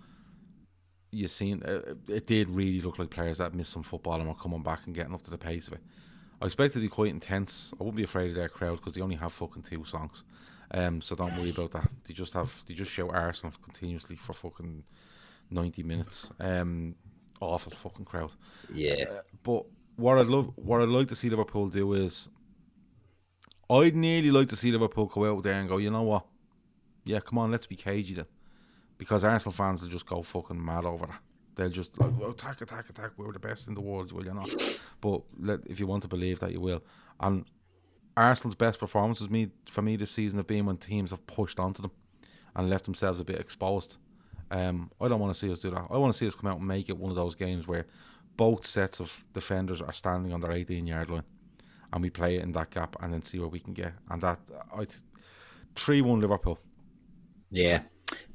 you seen it did really look like players that missed some football and were coming back and getting up to the pace of it. I expect it to be quite intense. I wouldn't be afraid of their crowd because they only have fucking 2 songs. So don't worry about that. They just shout Arsenal continuously for fucking 90 minutes. Awful fucking crowd. Yeah. But what I'd like to see Liverpool do is, I'd nearly like to see Liverpool go out there and go, you know what? Yeah, come on, let's be cagey then. Because Arsenal fans will just go fucking mad over that. They'll just like, well, attack. We're the best in the world. Well, you're not. But if you want to believe that, you will. And Arsenal's best performances for me this season have been when teams have pushed onto them and left themselves a bit exposed. I don't want to see us do that. I want to see us come out and make it one of those games where both sets of defenders are standing on their 18-yard line, and we play it in that gap and then see where we can get. And that 3-1 Liverpool. Yeah.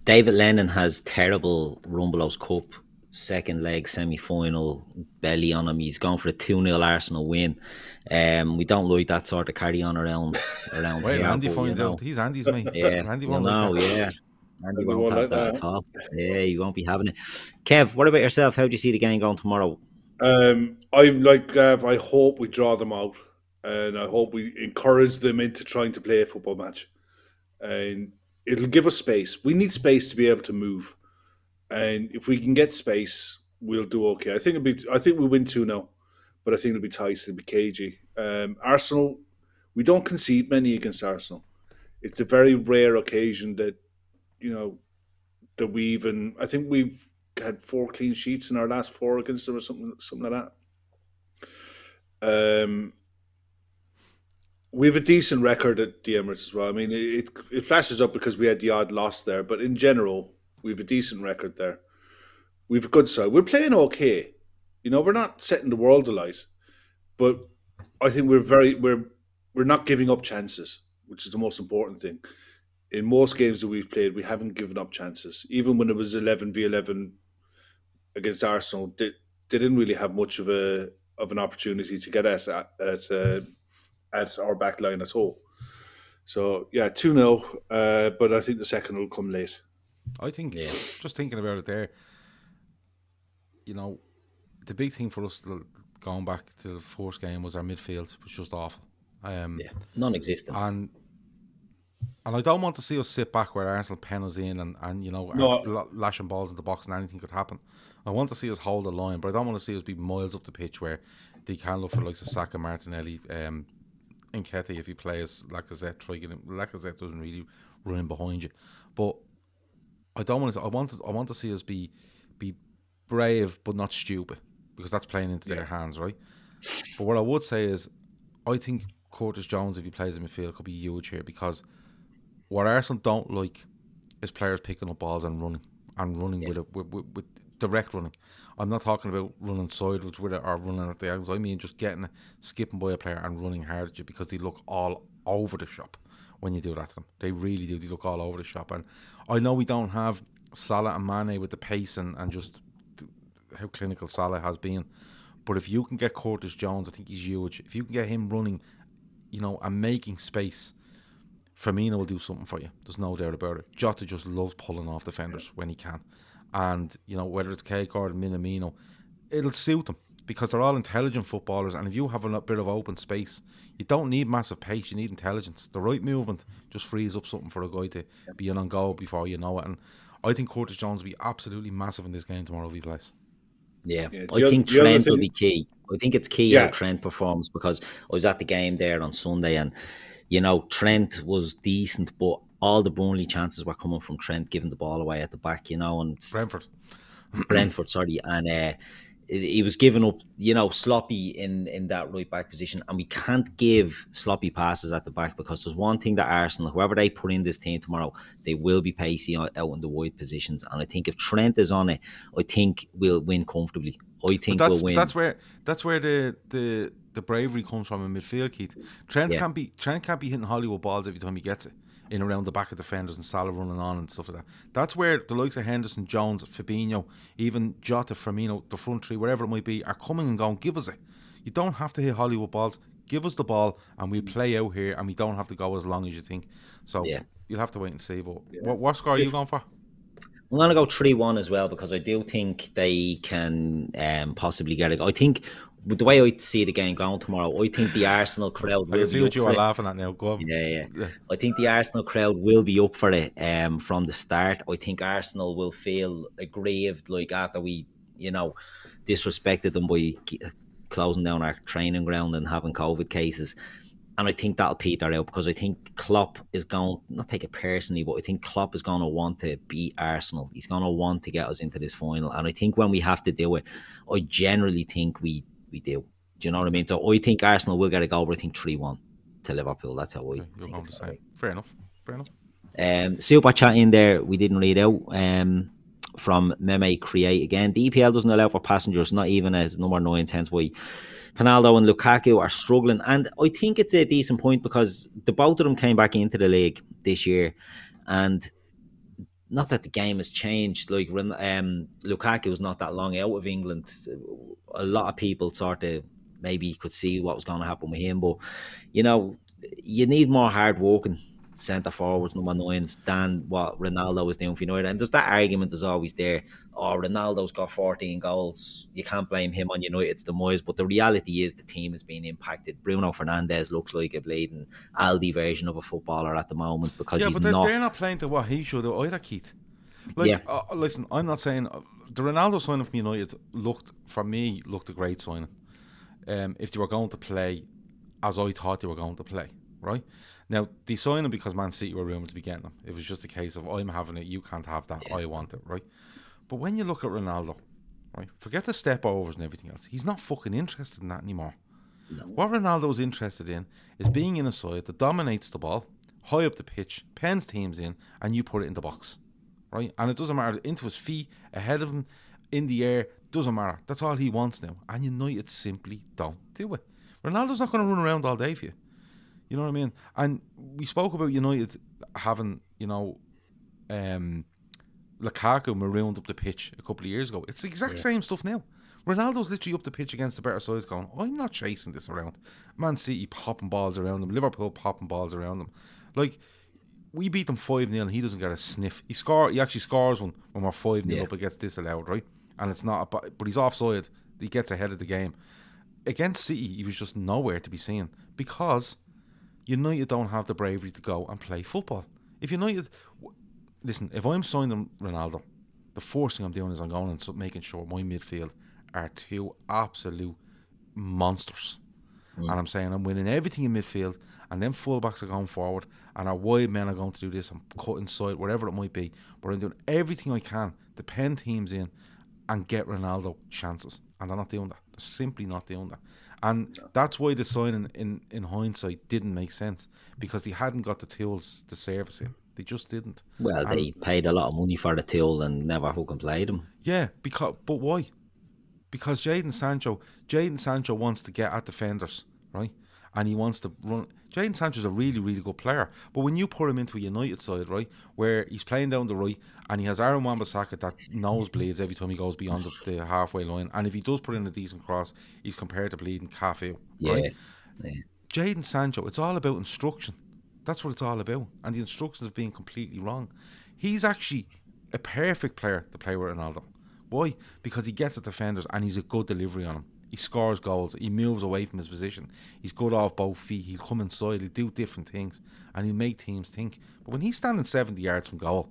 David Lennon has terrible Rumbelows Cup second leg semi-final belly on him. He's gone for a 2-0 Arsenal win. We don't like that sort of carry on around Wait, here. Andy finds out. He's Andy's mate. Yeah, Andy won't like that. Yeah. Andy won't have that at all. Yeah, he won't be having it. Kev, what about yourself? How do you see the game going tomorrow? I'm like Gav. I hope we draw them out, and I hope we encourage them into trying to play a football match. And it'll give us space. We need space to be able to move. And if we can get space, we'll do okay. I think we win 2-0, but I think it'll be tight. It'll be cagey. Arsenal, we don't concede many against Arsenal. It's a very rare occasion that I think we've had 4 clean sheets in our last 4 against them or something like that. We have a decent record at the Emirates as well. I mean, it flashes up because we had the odd loss there, but in general, we have a decent record there. We have a good side. We're playing okay. We're not setting the world alight, but I think we're not giving up chances, which is the most important thing. In most games that we've played, we haven't given up chances. Even when it was 11v11 against Arsenal, they didn't really have much of an opportunity to get at our back line at all. So yeah, 2-0, but I think the second will come late. I think, just thinking about it there, the big thing for us going back to the first game was our midfield was just awful. Non-existent. And I don't want to see us sit back where Arsenal pen us in and lashing balls in the box and anything could happen. I want to see us hold the line, but I don't want to see us be miles up the pitch where they can look for like Saka, Martinelli, Nketiah if he plays Lacazette. Lacazette doesn't really run in behind you, but I don't want to. I want to see us be brave but not stupid, because that's playing into their hands, right? But what I would say is, I think Curtis Jones, if he plays in midfield, could be huge here, because what Arsenal don't like is players picking up balls and running with direct running. I'm not talking about running sideways with it or running at the angles. I mean just skipping by a player and running hard at you, because they look all over the shop when you do that to them. They really do. They look all over the shop. And I know we don't have Salah and Mane with the pace and just how clinical Salah has been. But if you can get Curtis Jones, I think he's huge. If you can get him running, and making space, Firmino will do something for you. There's no doubt about it. Jota just loves pulling off defenders when he can. And, whether it's Kay or Minamino, it'll suit them, because they're all intelligent footballers. And if you have a bit of open space, you don't need massive pace, you need intelligence. The right movement just frees up something for a guy to be in on goal before you know it. And I think Curtis Jones will be absolutely massive in this game tomorrow if he plays. Yeah, I think Trent will be key. I think it's key how Trent performs, because I was at the game there on Sunday, and You know, Trent was decent, but all the Burnley chances were coming from Trent giving the ball away at the back, you know, and Brentford, sorry, and he was giving up, you know, sloppy in that right back position, and we can't give sloppy passes at the back because there's one thing that Arsenal, whoever they put in this team tomorrow, they will be pacey out in the wide positions, and I think if Trent is on it, I think we'll win comfortably. I think we'll win. That's where the bravery comes from in midfield, Keith. Trent can't be hitting Hollywood balls every time he gets it in around the back of defenders and Salah running on and stuff like that. That's where the likes of Henderson, Jones, Fabinho, even Jota, Firmino, the front three, wherever it might be, are coming and going. Give us it. You don't have to hit Hollywood balls. Give us the ball and we'll play out here, and we don't have to go as long as you think. So you'll have to wait and see. But what score are you going for? I'm going to go 3-1 as well, because I do think they can possibly get it. I think, with the way I see the game going tomorrow, I think the Arsenal crowd will be up for it. I can see what you are laughing at now. Go on. Yeah. I think the Arsenal crowd will be up for it from the start. I think Arsenal will feel aggrieved, like after we, you know, disrespected them by closing down our training ground and having COVID cases. And I think that'll peter out, because I think Klopp is going, not take it personally, but I think Klopp is going to want to beat Arsenal. He's going to want to get us into this final. And I think when we have to do it, I generally think we do. Do you know what I mean? So I think Arsenal will get a goal, but I think 3-1 to Liverpool. That's how I think it's going to be. Fair enough. Super chat in there, we didn't read out. From Meme Create again. The EPL doesn't allow for passengers, not even as number 9, hence why Ronaldo and Lukaku are struggling. And I think it's a decent point, because the both of them came back into the league this year, and not that the game has changed. Like Lukaku was not that long out of England. A lot of people sort of maybe could see what was going to happen with him, but you know, you need more hard working centre forwards, number 9s, than what Ronaldo was doing for United. And there's that argument is always there. Oh, Ronaldo's got 14 goals. You can't blame him on United's demise. But the reality is the team is being impacted. Bruno Fernandes looks like a bleeding Aldi version of a footballer at the moment, because he's they're not playing to what he should do either, Keith. Listen, I'm not saying the Ronaldo signing from United looked a great signing. If they were going to play as I thought they were going to play, right? Now, they signed him because Man City were rumoured to be getting him. It was just a case of, I'm having it, you can't have that, I want it, right? But when you look at Ronaldo, right, forget the step overs and everything else, he's not fucking interested in that anymore. No. What Ronaldo's interested in is being in a side that dominates the ball, high up the pitch, pens teams in, and you put it in the box, right? And it doesn't matter, into his feet, ahead of him, in the air, doesn't matter. That's all he wants now. And United simply don't do it. Ronaldo's not going to run around all day for you. You know what I mean? And we spoke about United having, you know, Lukaku marooned up the pitch a couple of years ago. It's the exact same stuff now. Ronaldo's literally up the pitch against the better sides going, I'm not chasing this around. Man City popping balls around them. Liverpool popping balls around them. Like, we beat them 5-0 and he doesn't get a sniff. He actually scores one when we're 5-0 up, it gets disallowed, right? And it's not, but he's offside. He gets ahead of the game. Against City, he was just nowhere to be seen, because United don't have the bravery to go and play football. If United, listen, if I'm signing Ronaldo, the first thing I'm doing is I'm going and making sure my midfield are 2 absolute monsters. And I'm saying I'm winning everything in midfield, and then fullbacks are going forward, and our wide men are going to do this and cut inside, whatever it might be. But I'm doing everything I can to pen teams in and get Ronaldo chances. And they're not doing that. They're simply not doing that. And that's why the signing in hindsight didn't make sense, because they hadn't got the tools to service him. They just didn't. Well, they paid a lot of money for the tool and never fucking played him. Yeah, but why? Because Jadon Sancho wants to get at defenders, right? And he wants to run. Jadon Sancho's a really, really good player. But when you put him into a United side, right, where he's playing down the right and he has Aaron Wan-Bissaka that nosebleeds every time he goes beyond the halfway line, and if he does put in a decent cross, he's compared to bleeding Cafu, right? Yeah. Jadon Sancho, it's all about instruction. That's what it's all about. And the instructions have been completely wrong. He's actually a perfect player to play with Ronaldo. Why? Because he gets at defenders and he's a good delivery on them. He scores goals. He moves away from his position. He's good off both feet. He'll come inside. He'll do different things. And he'll make teams think. But when he's standing 70 yards from goal,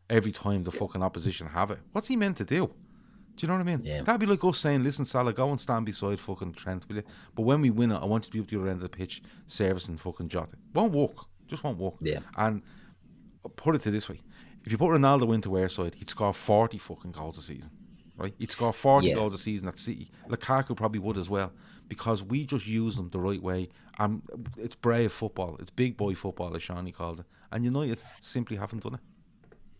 every time the fucking opposition have it, what's he meant to do? Do you know what I mean? Yeah. That'd be like us saying, listen, Salah, go and stand beside fucking Trent, will you? But when we win it, I want you to be up the other end of the pitch, servicing fucking Jota. Won't work. Just won't work. Yeah. And I'll put it to this way. If you put Ronaldo into our side, he'd score 40 fucking goals a season. Right? He'd score 40 goals a season at City. Lukaku probably would as well. Because we just use them the right way. And it's brave football. It's big boy football, as Shawnee calls it. And United simply haven't done it.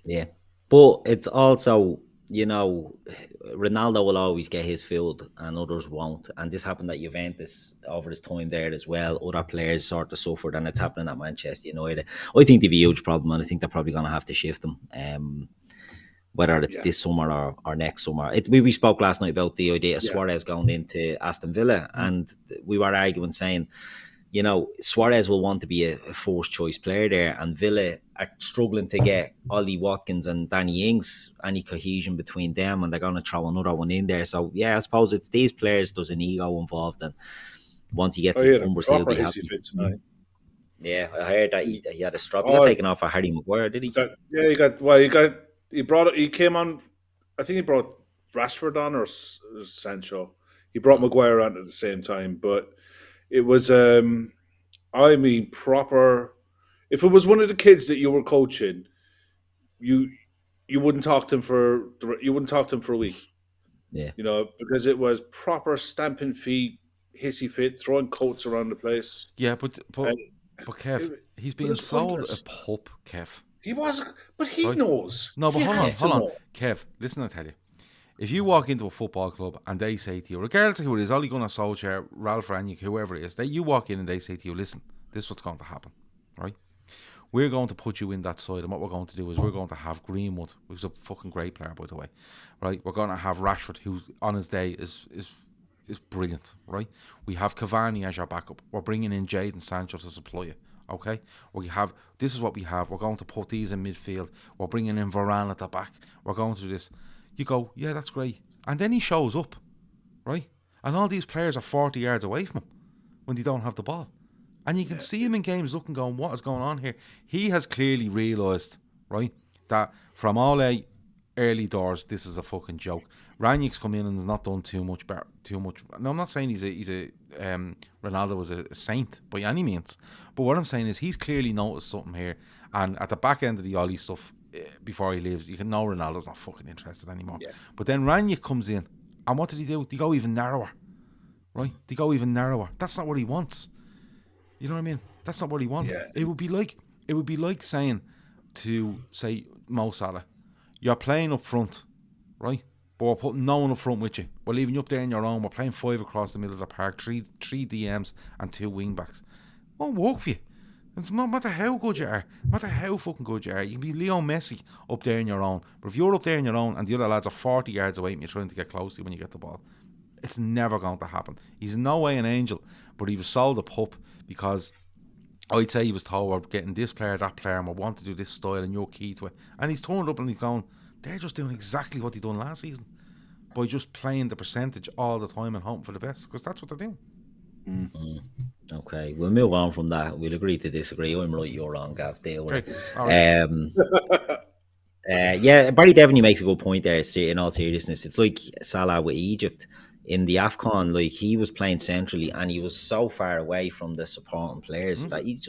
Yeah. But it's also, you know, Ronaldo will always get his field and others won't. And this happened at Juventus over his time there as well. Other players sort of suffered, and it's happening at Manchester United. I think they've a huge problem, and I think they're probably going to have to shift them. Whether it's this summer or next summer. We spoke last night about the idea of Suarez going into Aston Villa, and we were arguing saying, you know, Suarez will want to be a first choice player there, and Villa are struggling to get Ollie Watkins and Danny Ings any cohesion between them, and they're going to throw another one in there. So yeah, I suppose it's these players. There's an ego involved, and once he gets his numbers, he'll be happy. Yeah, I heard that he had a strap. He got taken off for Harry Maguire, did he? He came on. I think he brought Rashford on or Sancho. He brought Maguire on at the same time, but it was, I mean, proper. If it was one of the kids that you were coaching, you wouldn't talk to him for a week. Yeah, you know, because it was proper stamping feet, hissy fit, throwing coats around the place. Yeah, but Kev, he's being sold a pup, Kev. He wasn't, but he knows. No, but hold on. Kev, listen, I tell you. If you walk into a football club and they say to you, regardless of who it is, Ole Gunnar Solskjaer, Ralph Rangnick, whoever it is, you walk in and they say to you, listen, this is what's going to happen, right? We're going to put you in that side, and what we're going to do is we're going to have Greenwood, who's a fucking great player, by the way, right? We're going to have Rashford, who on his day is brilliant, right? We have Cavani as your backup. We're bringing in Jadon Sancho to supply you. Okay, this is what we have. We're going to put these in midfield. We're bringing in Varane at the back. We're going to do this. You go, yeah, that's great. And then he shows up, right? And all these players are 40 yards away from him when they don't have the ball. And you can see him in games looking, going, what is going on here? He has clearly realised, right, that from all early doors, this is a fucking joke. Rangnick's come in and has not done too much. No, I'm not saying Ronaldo was a saint by any means, but what I'm saying is he's clearly noticed something here. And at the back end of the Ollie stuff, before he leaves, you can know Ronaldo's not fucking interested anymore. Yeah. But then Rangnick comes in, and what did he do? They go even narrower, right? They go even narrower. That's not what he wants. You know what I mean? That's not what he wants. Yeah. It would be like saying to, say, Mo Salah, you're playing up front, right? But we're putting no one up front with you. We're leaving you up there on your own. We're playing 5 across the middle of the park, three DMs and 2 wing backs. Won't work for you. It's no matter how good you are, no matter how fucking good you are, you can be Leo Messi up there on your own. But if you're up there on your own and the other lads are 40 yards away and you're trying to get close to you when you get the ball, it's never going to happen. He's in no way an angel, but he was sold a pup because I'd say he was told we're getting this player, that player, and we want to do this style and you're key to it. And he's turned up and he's gone, they're just doing exactly what they done last season by just playing the percentage all the time and hoping for the best, because that's what they're doing. Mm-hmm. Okay, we'll move on from that. We'll agree to disagree. I'm right, you're wrong, Gav. Deal with it. Yeah, Barry definitely makes a good point there. In all seriousness, it's like Salah with Egypt in the AFCON. Like, he was playing centrally and he was so far away from the supporting players that he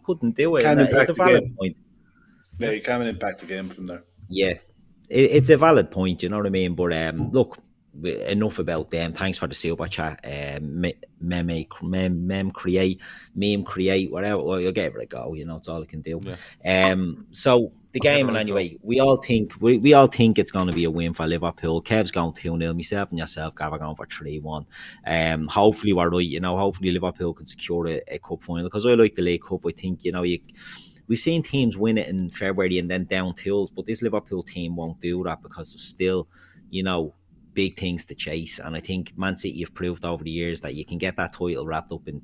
couldn't do it. It's a valid point. Yeah, you can't impact the game from there. Yeah, it's a valid point, you know what I mean? But look, enough about them. Thanks for the super chat. Meme create, whatever. Well, you'll give it a go. You know, it's all I can do. Yeah. So the game, and anyway, we all think it's going to be a win for Liverpool. Kev's going 2-0. Myself and yourself, Gav, are going for 3-1. Hopefully we're right. You know, hopefully Liverpool can secure a cup final, because I like the League Cup. I think, you know, we've seen teams win it in February and then down tools, but this Liverpool team won't do that because there's still, you know, big things to chase. And I think Man City have proved over the years that you can get that title wrapped up in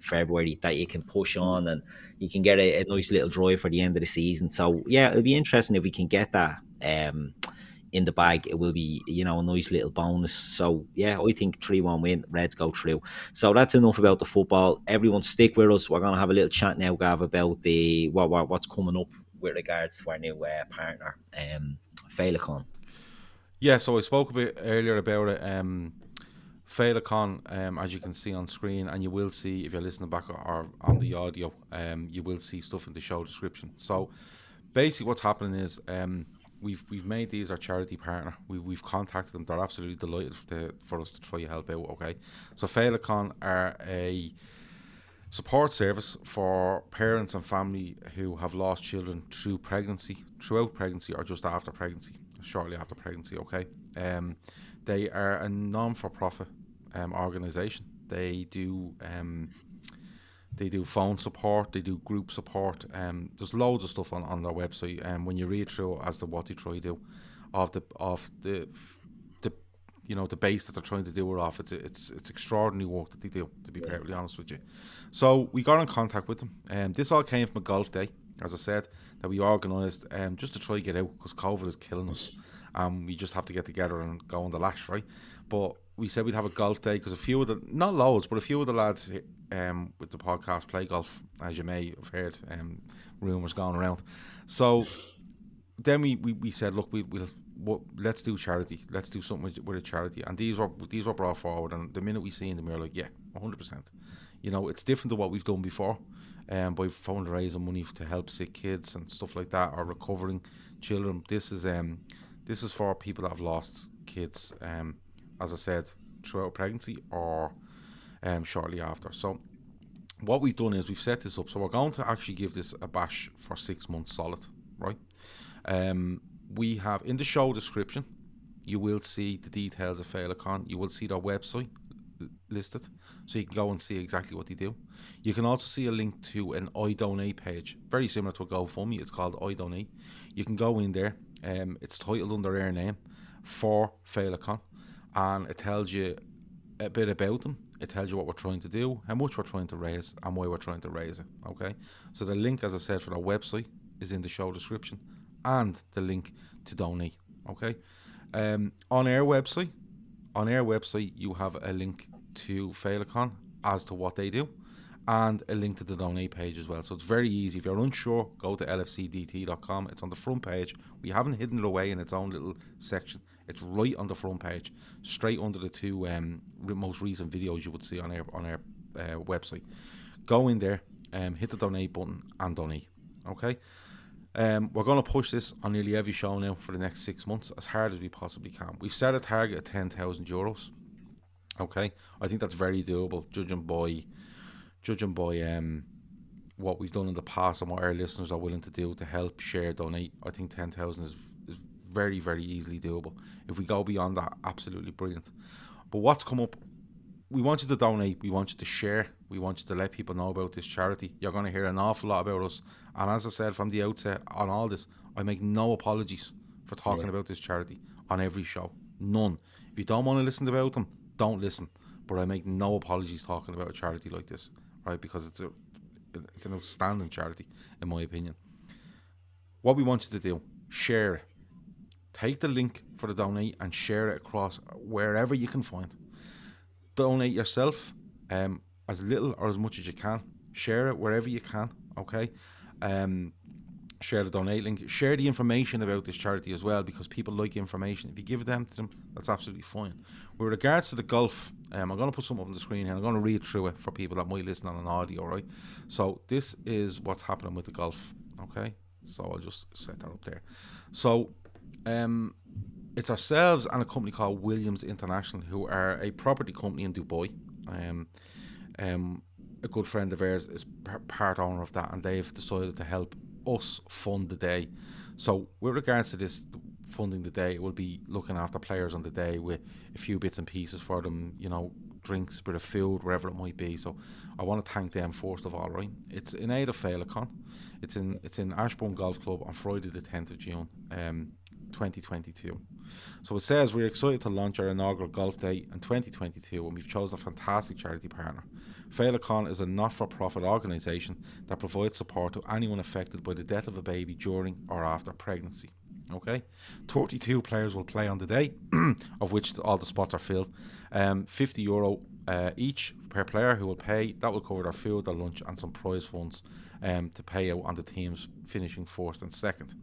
February, that you can push on and you can get a nice little drive for the end of the season. So yeah, it'll be interesting if we can get that in the bag. It will be, you know, a nice little bonus. So yeah, I think 3-1 win, Reds go through. So that's enough about the football. Everyone stick with us. We're going to have a little chat now, Gav, about the what's coming up with regards to our new partner, Féileacáin. Yeah, so I spoke a bit earlier about it. Féileacáin, as you can see on screen, and you will see if you're listening back or on the audio, you will see stuff in the show description. So basically what's happening is we've made these our charity partner. We've contacted them. They're absolutely delighted for us to try to help out, okay? So Féileacáin are a support service for parents and family who have lost children throughout pregnancy or just after pregnancy, shortly after pregnancy, okay? They are a non-for-profit organisation. They do phone support, they do group support. There's loads of stuff on their website, and when you read through as to what they try to do, of the the base that they're trying to do it off, it's extraordinary work that they do, to be perfectly honest with you. So we got in contact with them. This all came from a golf day, as I said, that we organised just to try to get out, because COVID is killing us. We just have to get together and go on the lash, right? But we said we'd have a golf day because a few of the, not loads, but a few of the lads with the podcast play golf, as you may have heard, rumours going around. So then we said, look, let's do charity. Let's do something with a charity. And these were brought forward. And the minute we seen them, we were like, yeah, 100%. You know, it's different to what we've done before, by fundraising money to help sick kids and stuff like that, or recovering children. This is for people that have lost kids, as I said, throughout pregnancy or shortly after. So what we've done is we've set this up. So we're going to actually give this a bash for 6 months solid, right? We have in the show description, you will see the details of Féileacáin. You will see their website listed, so you can go and see exactly what they do. You can also see a link to an I Donate page, very similar to a GoFundMe. It's called I Donate. You can go in there. It's titled under their name for Féileacáin, and it tells you a bit about them. It tells you what we're trying to do, how much we're trying to raise, and why we're trying to raise it. Okay, so the link, as I said, for their website is in the show description, and the link to donate. Okay, on our website, you have a link to Féileacáin as to what they do, and a link to the donate page as well. So it's very easy. If you're unsure, go to lfcdt.com. It's on the front page. We haven't hidden it away in its own little section. It's right on the front page, straight under the two most recent videos you would see on our website. Go in there, hit the donate button and donate. Okay. We're going to push this on nearly every show now for the next 6 months as hard as we possibly can. We've set a target of €10,000. Okay, I think that's very doable, judging by what we've done in the past and what our listeners are willing to do to help, share, donate. I think 10,000 is very, very easily doable. If we go beyond that, absolutely brilliant. But what's come up, we want you to donate, we want you to share, we want you to let people know about this charity. You're going to hear an awful lot about us, and as I said from the outset on all this, I make no apologies for talking about this charity on every show, none. If you don't want to listen about them, don't listen, but I make no apologies talking about a charity like this, right? Because it's an outstanding charity, in my opinion. What we want you to do, share it. Take the link for the donate and share it across wherever you can find. Donate yourself, as little or as much as you can. Share it wherever you can, okay? Share the donate link. Share the information about this charity as well, because people like information. If you give them to them, that's absolutely fine. With regards to the golf, I'm going to put something up on the screen here. I'm going to read through it for people that might listen on an audio, right? So this is what's happening with the golf, okay? So I'll just set that up there. So it's ourselves and a company called Williams International, who are a property company in Dubai. A good friend of ours is part owner of that, and they've decided to help us fund the day. So with regards to this funding the day, it will be looking after players on the day with a few bits and pieces for them, you know, drinks, a bit of food, wherever it might be. So I want to thank them first of all, right? It's in aid of Féileacáin. It's in Ashbourne Golf Club on Friday the 10th of June, 2022. So it says we're excited to launch our inaugural golf day in 2022, and we've chosen a fantastic charity partner. Féileacáin is a not-for-profit organisation that provides support to anyone affected by the death of a baby during or after pregnancy. Okay, 32 players will play on the day, of which all the spots are filled. €50 each per player who will pay. That will cover their food, their lunch, and some prize funds to pay out on the teams finishing first and second.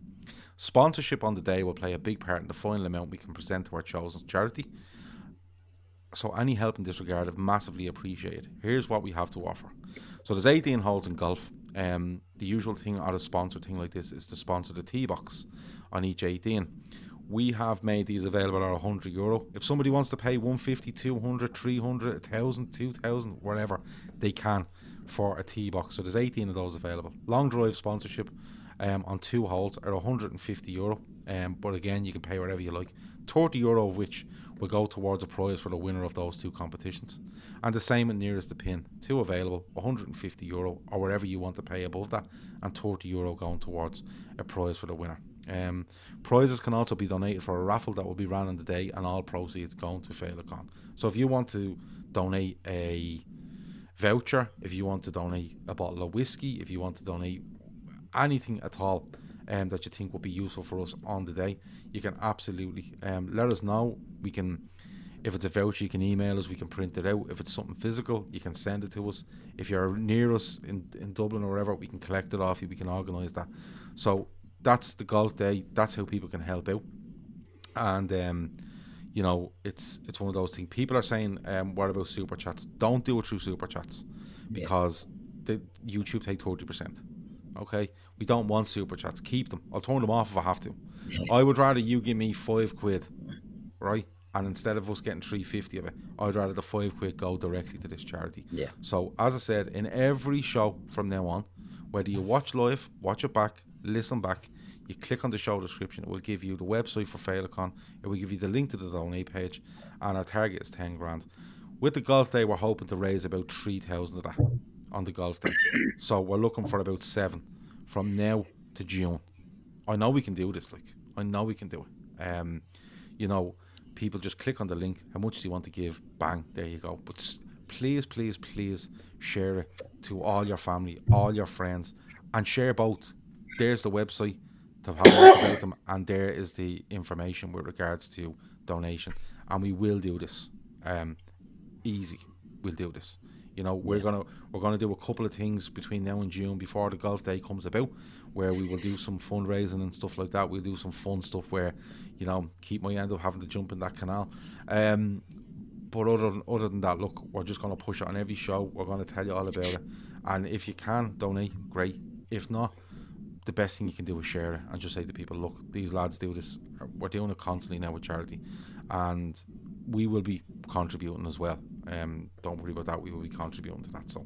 Sponsorship on the day will play a big part in the final amount we can present to our chosen charity. So any help in this regard is massively appreciated. Here's what we have to offer. So there's 18 holes in golf. The usual thing on a sponsored thing like this is to sponsor the tee box on each 18. We have made these available at €100. If somebody wants to pay 150, 200, 300, 1,000, 2,000, whatever, they can for a tee box. So there's 18 of those available. Long drive sponsorship on 2 holes at €150. But again, you can pay whatever you like. €30 of which will go towards a prize for the winner of those 2 competitions. And the same at nearest the pin. 2 available, €150 or whatever you want to pay above that, and €30 going towards a prize for the winner. Prizes can also be donated for a raffle that will be ran on the day, and all proceeds going to Féileacáin. So if you want to donate a voucher, if you want to donate a bottle of whiskey, if you want to donate anything at all that you think would be useful for us on the day, you can absolutely let us know. We can, if it's a voucher, you can email us, we can print it out. If it's something physical, you can send it to us. If you're near us in Dublin or wherever, we can collect it off you, we can organise that. So that's the golf day. That's how people can help out. And you know, it's one of those things. People are saying, what about super chats? Don't do it through super chats, because the YouTube take 30%. Okay, we don't want super chats. Keep them. I'll turn them off if I have to. I would rather you give me £5, right? And instead of us getting 350 of it, I'd rather the £5 go directly to this charity. Yeah. So as I said, in every show from now on, whether you watch live, watch it back, listen back, you click on the show description, it will give you the website for Féileacáin, it will give you the link to the donate page, and our target is 10 grand. With the golf day, we're hoping to raise about 3,000 of that on the golf day. So we're looking for about 7 from now to June. I know we can do this, I know we can do it. You know, people just click on the link, how much do you want to give, bang, there you go. But please, please, please share it to all your family, all your friends, and share both. There's the website to have a look about them, and there is the information with regards to donation. And we will do this. Easy, we'll do this. You know, we're gonna do a couple of things between now and June before the golf day comes about, where we will do some fundraising and stuff like that. We'll do some fun stuff where, you know, Keith might end up having to jump in that canal. But other than that, look, we're just gonna push it on every show. We're gonna tell you all about it, and if you can donate, great. If not, the best thing you can do is share it and just say to people, look, these lads do this. We're doing it constantly now with charity, and we will be contributing as well. Don't worry about that. We will be contributing to that. So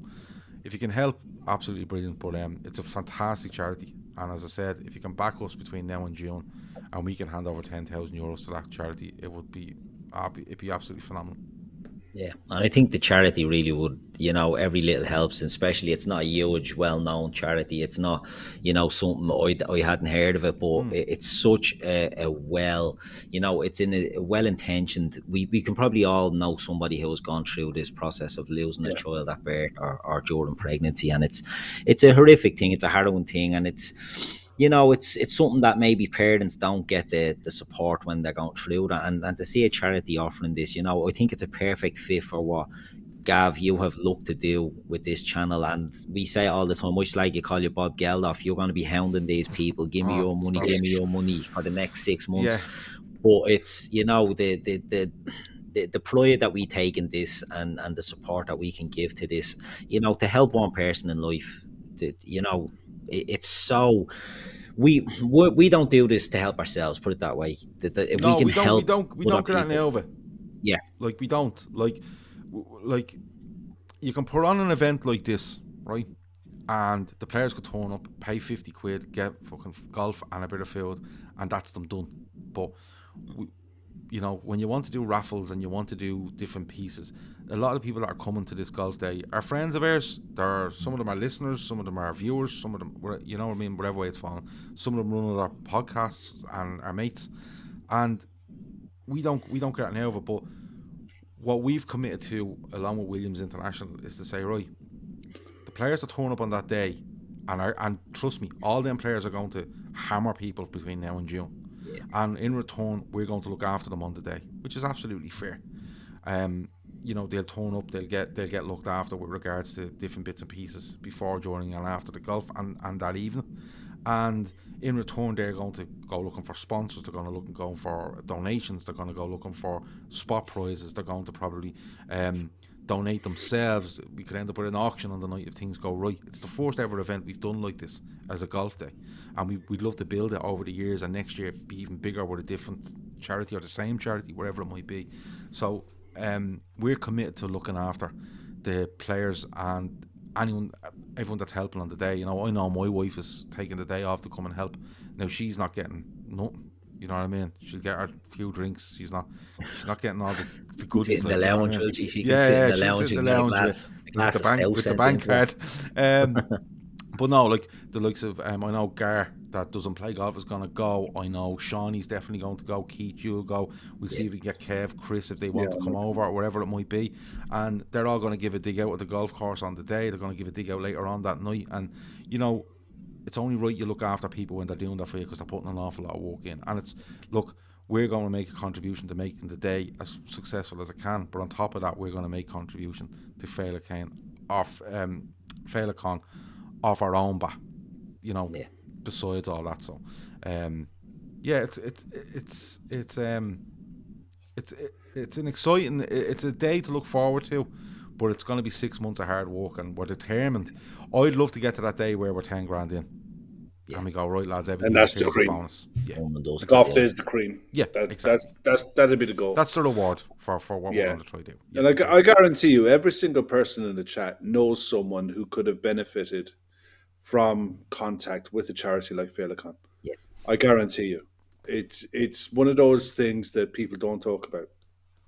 if you can help, absolutely brilliant. But it's a fantastic charity, and as I said, if you can back us between now and June, and we can hand over €10,000 to that charity, it'd be absolutely phenomenal. Yeah, and I think the charity really would, you know, every little helps, and especially it's not a huge, well-known charity. It's not, you know, something I hadn't heard of it, but it's such a well, you know, it's in a well-intentioned. We can probably all know somebody who has gone through this process of losing a child at birth or during pregnancy, and it's a horrific thing. It's a harrowing thing, and it's, you know, it's something that maybe parents don't get the support when they're going through that, and to see a charity offering this, you know, I think it's a perfect fit for what Gav, you have looked to do with this channel. And we say all the time, much like you call your Bob Geldof, you're going to be hounding these people, give me your money for the next 6 months. But it's, you know, the pride that we take in this, and the support that we can give to this, you know, to help one person in life, you know, it's so. We don't do this to help ourselves. Put it that way. If we can help, we don't get anything out of it. Yeah, like we don't like you can put on an event like this, right? And the players could turn up, pay £50, get fucking golf and a bit of food, and that's them done. But you know, when you want to do raffles and you want to do different pieces, a lot of people that are coming to this golf day are friends of ours. Some of them are listeners, some of them are viewers, some of them, you know what I mean, whatever way it's fallen. Some of them run other podcasts and are mates, and we don't get an out of it. But what we've committed to, along with Williams International, is to say, right, the players that turn up on that day, and trust me, all them players are going to hammer people between now and June. And in return, we're going to look after them on the day, which is absolutely fair. You know, they'll turn up, they'll get looked after with regards to different bits and pieces before, during, and after the golf and that evening. And in return, they're going to go looking for sponsors. They're going to go for donations. They're going to go looking for spot prizes. They're going to probably donate themselves. We could end up with an auction on the night if things go right. It's the first ever event we've done like this as a golf day, and we'd love to build it over the years, and next year be even bigger with a different charity or the same charity, wherever it might be. So we're committed to looking after the players and everyone that's helping on the day. You know, I know my wife is taking the day off to come and help. Now she's not getting nothing. You know what I mean? She'll get her few drinks. She's not getting all the goodies. Sit in the lounge, she can sit in the lounge she'll and sit get in a the lounge glass of stout with the sent bank in card. But no, like the likes of I know Gar that doesn't play golf is going to go. I know Shawnee's definitely going to go. Keith, you'll go. We'll see if we can get Kev, Chris if they want to come over or wherever it might be. And they're all going to give a dig out at the golf course on the day. They're going to give a dig out later on that night. And you know, it's only right you look after people when they're doing that for you, because they're putting an awful lot of work in. And it's, look, we're going to make a contribution to making the day as successful as it can, but on top of that, we're going to make contribution to Féileacáin off our own bat, you know, besides all that. So it's an exciting, it's a day to look forward to, but it's going to be 6 months of hard work, and we're determined. I'd love to get to that day where we're 10 grand in. And we go, right, lads, everything, and that's the cream. Bonus. Yeah. Golf is the cream. Yeah, that'd be the goal. That's the reward for what we're going to try to do. Yeah, and I guarantee you, every single person in the chat knows someone who could have benefited from contact with a charity like Féileacáin. Yeah, I guarantee you, it's one of those things that people don't talk about,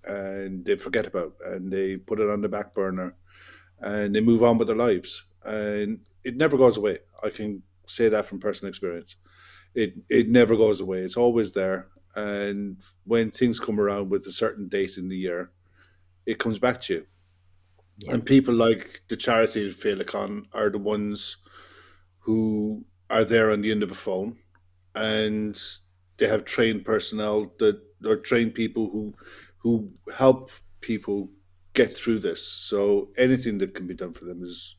and they forget about, and they put it on the back burner, and they move on with their lives, and it never goes away. I can say that from personal experience. It never goes away. It's always there, and when things come around with a certain date in the year, it comes back to you. Yeah. And people like the charity of Féileacáin are the ones who are there on the end of a phone, and they have trained personnel that are trained people who help people get through this. So anything that can be done for them is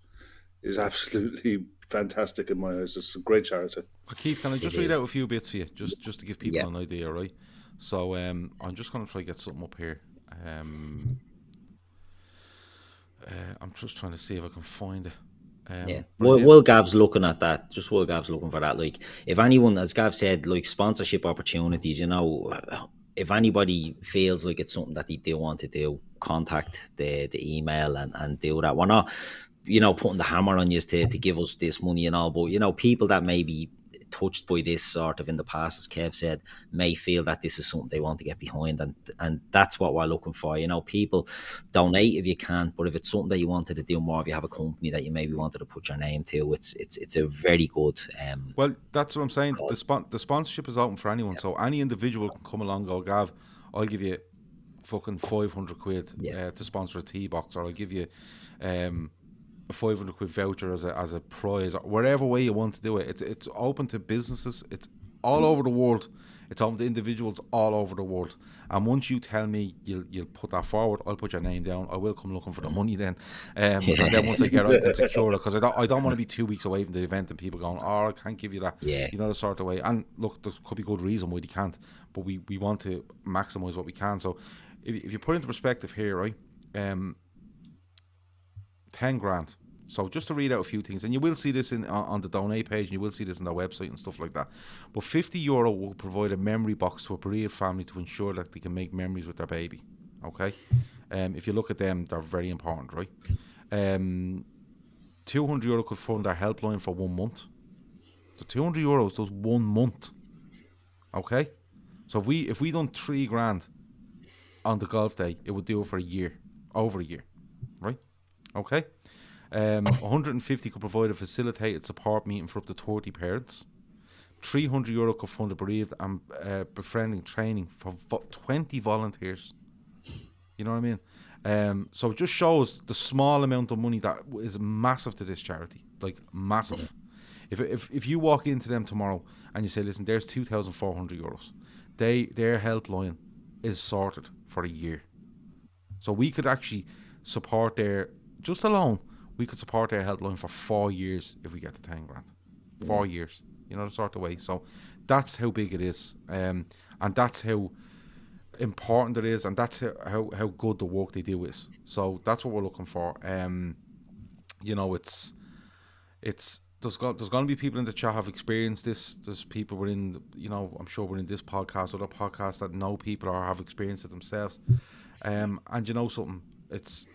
absolutely fantastic in my eyes. It's a great charity. Keith, can I just read out a few bits for you, just to give people an idea, right? So I'm just going to try to get something up here. I'm just trying to see if I can find it. While Gav's looking at that, just while Gav's looking for that, like, if anyone, as Gav said, like, sponsorship opportunities, you know, if anybody feels like it's something that they do want to do, contact the email and do that. We're not, you know, putting the hammer on you to give us this money and all, but, you know, people that may be touched by this sort of in the past, as Kev said, may feel that this is something they want to get behind, and that's what we're looking for. You know, people donate if you can, but if it's something that you wanted to do more, if you have a company that you maybe wanted to put your name to, it's a very good well, that's what I'm saying. The sponsorship is open for anyone, so any individual can come along and go, Gav, I'll give you fucking 500 quid to sponsor a tea box, or I'll give you a 500 quid voucher as a prize, or whatever way you want to do it. It's open to businesses. It's all over the world. It's open to individuals all over the world. And once you tell me you'll put that forward, I'll put your name down. I will come looking for the money then. And then once I get it, I can secure it, because I don't want to be 2 weeks away from the event and people going, oh, I can't give you that. Yeah. You know, the sort of way. And look, there could be good reason why they can't, but we want to maximise what we can. So if you put into perspective here, right, 10 grand. So just to read out a few things, and you will see this on the donate page, and you will see this on their website and stuff like that. But €50 will provide a memory box to a bereaved family to ensure that they can make memories with their baby. Okay, if you look at them, they're very important, right? €200 could fund our helpline for 1 month. So €200 does 1 month. Okay, so if we done 3 grand on the golf day, it would do it for a year, over a year, right? Okay. 150 could provide a facilitated support meeting for up to 30 parents. €300 could fund a bereaved and befriending training for 20 volunteers. You know what I mean? So it just shows the small amount of money that is massive to this charity, like massive. If you walk into them tomorrow and you say, listen, there's €2,400, their helpline is sorted for a year. So we could actually support their, just alone, we could support their helpline for 4 years if we get to 10 grand. 4 years. you know, the sort of way. So that's how big it is, and that's how important it is, and that's how good the work they do is. So that's what we're looking for. You know, it's there's going to be people in the chat have experienced this. There's people within, you know, I'm sure within this podcast, other podcasts that know people or have experienced it themselves. And you know something, it's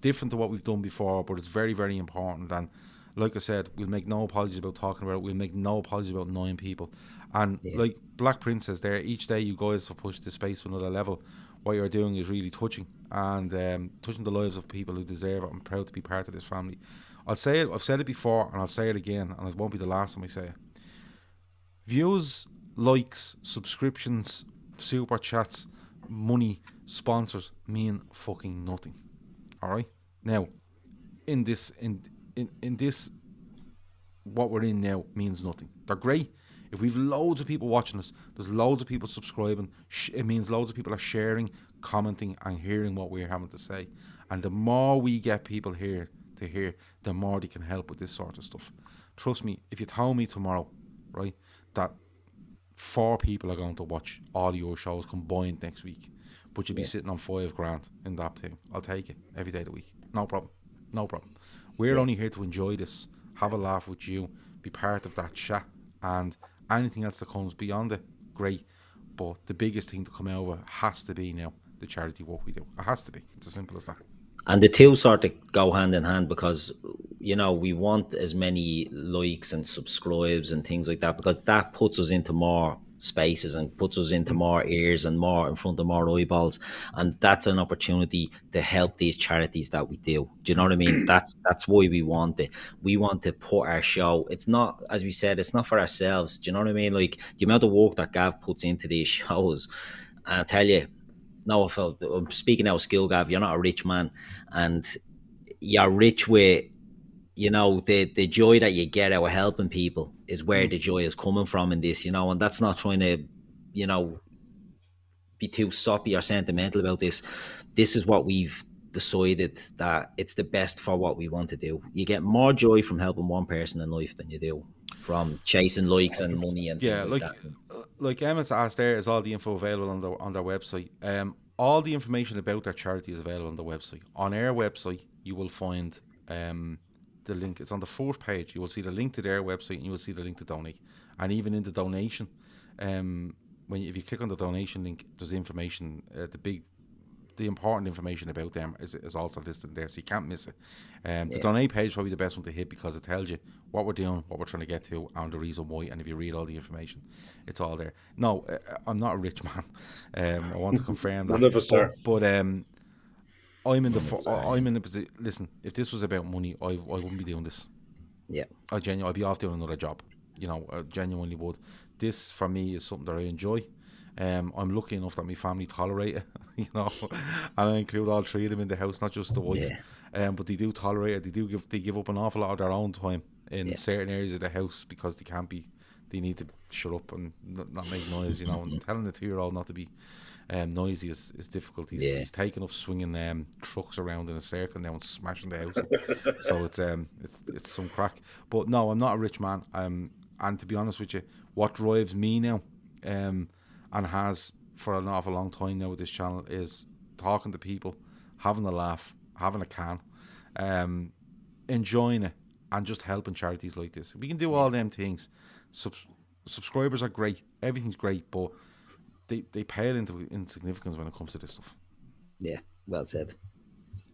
different to what we've done before, but it's very, very important. And like I said, we'll make no apologies about talking about it. We'll make no apologies about annoying people. And like Black Prince says there, each day you guys have pushed the space to another level. What you're doing is really touching, and touching the lives of people who deserve it. I'm proud to be part of this family. I'll say it, I've said it before, and I'll say it again, and it won't be the last time I say it. Views, likes, subscriptions, super chats, money, sponsors mean fucking nothing. Alright? Now, in this, what we're in now means nothing. They're great. If we've loads of people watching us, there's loads of people subscribing, it means loads of people are sharing, commenting, and hearing what we're having to say. And the more we get people here to hear, the more they can help with this sort of stuff. Trust me, if you told me tomorrow, right, that 4 people are going to watch all your shows combined next week, but you'd be sitting on $5,000 in that thing, I'll take it every day of the week. No problem. No problem. We're only here to enjoy this, have a laugh with you, be part of that chat, and anything else that comes beyond it, great. But the biggest thing to come out of it has to be now the charity work we do. It has to be. It's as simple as that. And the two sort of go hand in hand, because, you know, we want as many likes and subscribes and things like that, because that puts us into more spaces and puts us into more ears and more in front of more eyeballs, and that's an opportunity to help these charities that we do. Do you know what I mean? That's why we want it. We want to put our show, it's not, as we said, it's not for ourselves. Do you know what I mean? Like the amount of work that Gav puts into these shows, and I tell you, no, I'm speaking out of skill, Gav, you're not a rich man, and you're rich with, you know, the joy that you get out of helping people is where the joy is coming from in this, you know, and that's not trying to, you know, be too soppy or sentimental about this. This is what we've decided, that it's the best for what we want to do. You get more joy from helping one person in life than you do from chasing likes and money and things like that. Like Emma's asked, there is all the info available on their website. All the information about their charity is available on the website. On our website, you will find the link. It's on the 4th page. You will see the link to their website, and you will see the link to donate. And even in the donation, if you click on the donation link, there's information. The important information about them is also listed there, so you can't miss it. The donate page is probably the best one to hit, because it tells you what we're doing, what we're trying to get to, and the reason why. And if you read all the information, it's all there. No, I'm not a rich man. I want to confirm that. None of us are. But I'm in the position. Listen, if this was about money, I wouldn't be doing this. Yeah, I'd be off doing another job. You know, I genuinely would. This for me is something that I enjoy. I'm lucky enough that my family tolerate it, you know, and I include all 3 of them in the house, not just the wife. But they do tolerate it. They give up an awful lot of their own time in certain areas of the house, because they need to shut up and not make noise, you know. And telling the 2-year-old not to be noisy is difficult. He's taken up swinging trucks around in a circle now and smashing the house up. So it's some crack. But no, I'm not a rich man. And to be honest with you, what drives me now, and has for an awful long time now with this channel, is talking to people, having a laugh, having a can, enjoying it, and just helping charities like this. We can do all them things. Subscribers are great, everything's great, but they pale into insignificance when it comes to this stuff. Yeah, well said.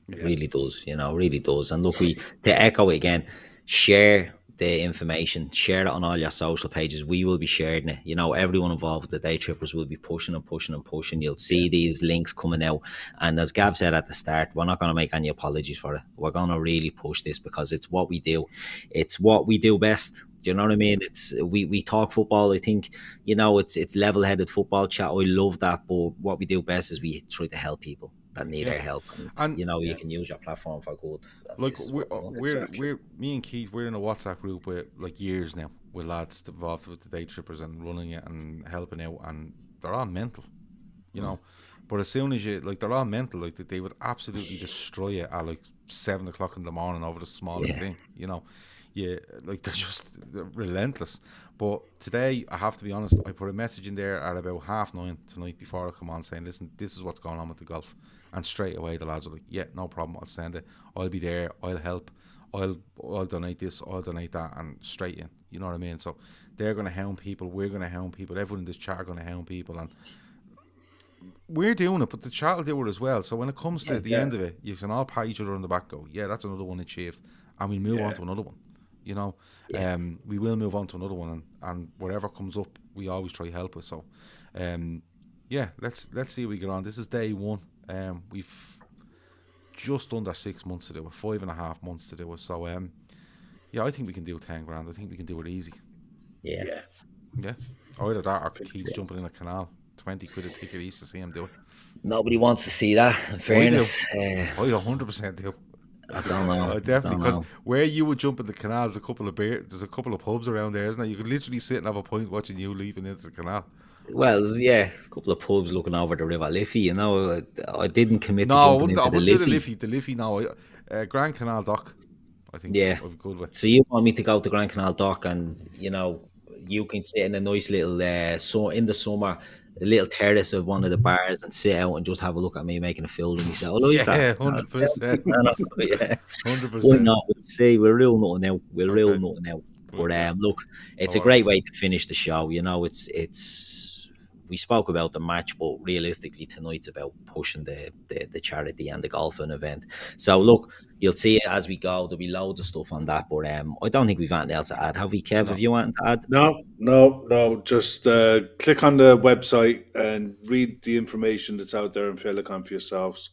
It really does, you know, really does. And look, to echo it again, share the information, share it on all your social pages. We will be sharing it. You know, everyone involved with the Daytrippers will be pushing and pushing and pushing. You'll see these links coming out. And as Gav said at the start, we're not going to make any apologies for it. We're going to really push this, because it's what we do. It's what we do best. Do you know what I mean? It's we talk football. I think, you know, it's level-headed football chat. I love that. But what we do best is we try to help people that need our help, and you know, you can use your platform for good. Like we're me and Keith, we're in a WhatsApp group with like years now, with lads involved with the Daytrippers and running it and helping out, and they're all mental, you know. But as soon as they're all mental, like they would absolutely destroy it at like 7 o'clock in the morning over the smallest thing, you know. like they're relentless. But today, I have to be honest, I put a message in there at about 9:30 tonight before I come on saying, listen, this is what's going on with the golf. And straight away the lads are like, yeah, no problem, I'll send it. I'll be there, I'll help, I'll donate this, I'll donate that, and straight in. You know what I mean? So they're going to hound people, we're going to hound people, everyone in this chat are going to hound people, and we're doing it, but the chat will do it as well. So when it comes to the end of it, you can all pat each other on the back, go, yeah, that's another one achieved, and we move on to another one. You know, we will move on to another one, and whatever comes up, we always try to help with. So, let's see how we get on. This is day one. We've just under 6 months to do it, 5.5 months to do it. So, I think we can do 10 grand. I think we can do it easy. Yeah. Either that or Keith's jumping in a canal. 20 quid a ticket each to see him do it. Nobody wants to see that, in fairness. I 100% do. I don't know. Definitely, because where you would jump in the canal, there's a couple of pubs around there, isn't there? You could literally sit and have a pint watching you leaping into the canal. Well, a couple of pubs looking over the River Liffey. You know, I didn't commit to jumping into the Liffey. The Liffey, no. Grand Canal Dock, I think. Yeah. I'd be good with. So you want me to go to Grand Canal Dock, and you can sit in a nice little in the summer, a little terrace of one of the bars and sit out and just have a look at me making a fool of myself. Yeah, 100%. 100%. We're not. We'll see. We'll rule nothing out. Nothing out. But look, it's a great way to finish the show. You know, it's. We spoke about the match, but realistically tonight's about pushing the charity and the golfing event. So look, you'll see it as we go. There'll be loads of stuff on that, but I don't think we've anything else to add. Have we, Kev? No. Have you anything to add? No. Just click on the website and read the information that's out there in Féileacáin for yourselves,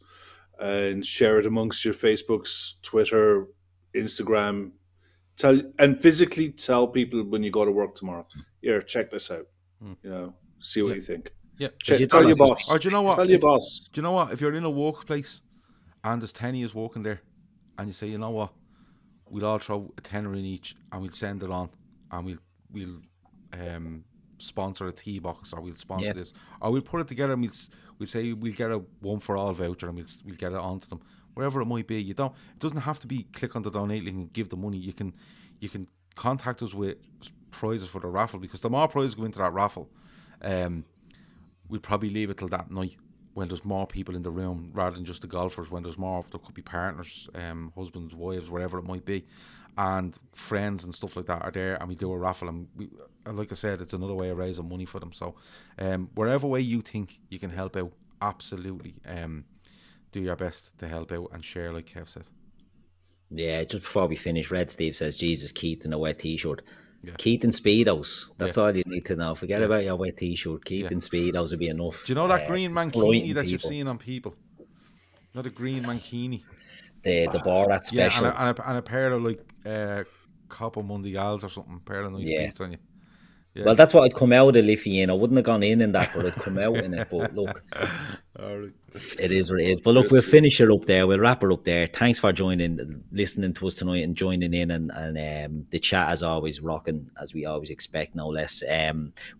and share it amongst your Facebooks, Twitter, Instagram. And physically tell people when you go to work tomorrow, here, check this out. See what you think. Yeah. Tell your boss. Or do you know what? Tell your boss. Do you know what? If you're in a workplace and there's 10 of you working there, and you say, you know what, we'll all throw a tenner in each and we'll send it on, and we'll sponsor a tea box, or we'll sponsor this, or we'll put it together and we'll say we'll get a one for all voucher and we'll get it onto them, wherever it might be. It doesn't have to be click on the donate link and give the money. You can contact us with prizes for the raffle, because the more prizes go into that raffle, we'll probably leave it till that night when there's more people in the room rather than just the golfers. When there's more, there could be partners, husbands, wives, whatever it might be, and friends and stuff like that are there, and we do a raffle, and like I said, it's another way of raising money for them. So wherever way you think you can help out, absolutely do your best to help out and share, like Kev said. Yeah, just before we finish, Red Steve says, Jesus, Keith in a wet t-shirt. Keith in Speedos. That's all you need to know. Forget about your wet t-shirt. Keith in Speedos will be enough. Do you know that green mankini that you've seen on people? Not a green mankini. The Borat special. Yeah, and a pair of like Copa Mundials or something. A pair of nice boots on you. Yeah. Well, that's what I'd come out of the Liffey in. I wouldn't have gone in that, but I'd come out in it. But look, it is what it is. But look, we'll finish it up there. We'll wrap it up there. Thanks for listening to us tonight and joining in. And the chat, as always, rocking, as we always expect, no less.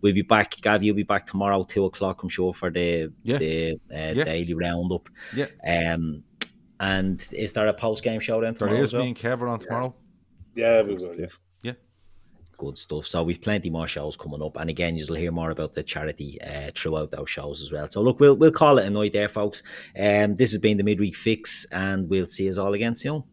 We'll be back. Gav, you'll be back tomorrow, 2:00, I'm sure, for the daily roundup. Yeah. And is there a post-game show then tomorrow? There is. Me and Kev are on tomorrow. Yeah, we will. Yeah. Good stuff. So we've plenty more shows coming up, and again, you'll hear more about the charity throughout those shows as well. So look, we'll call it a night there, folks. This has been the Midweek Fix, and we'll see us all again soon.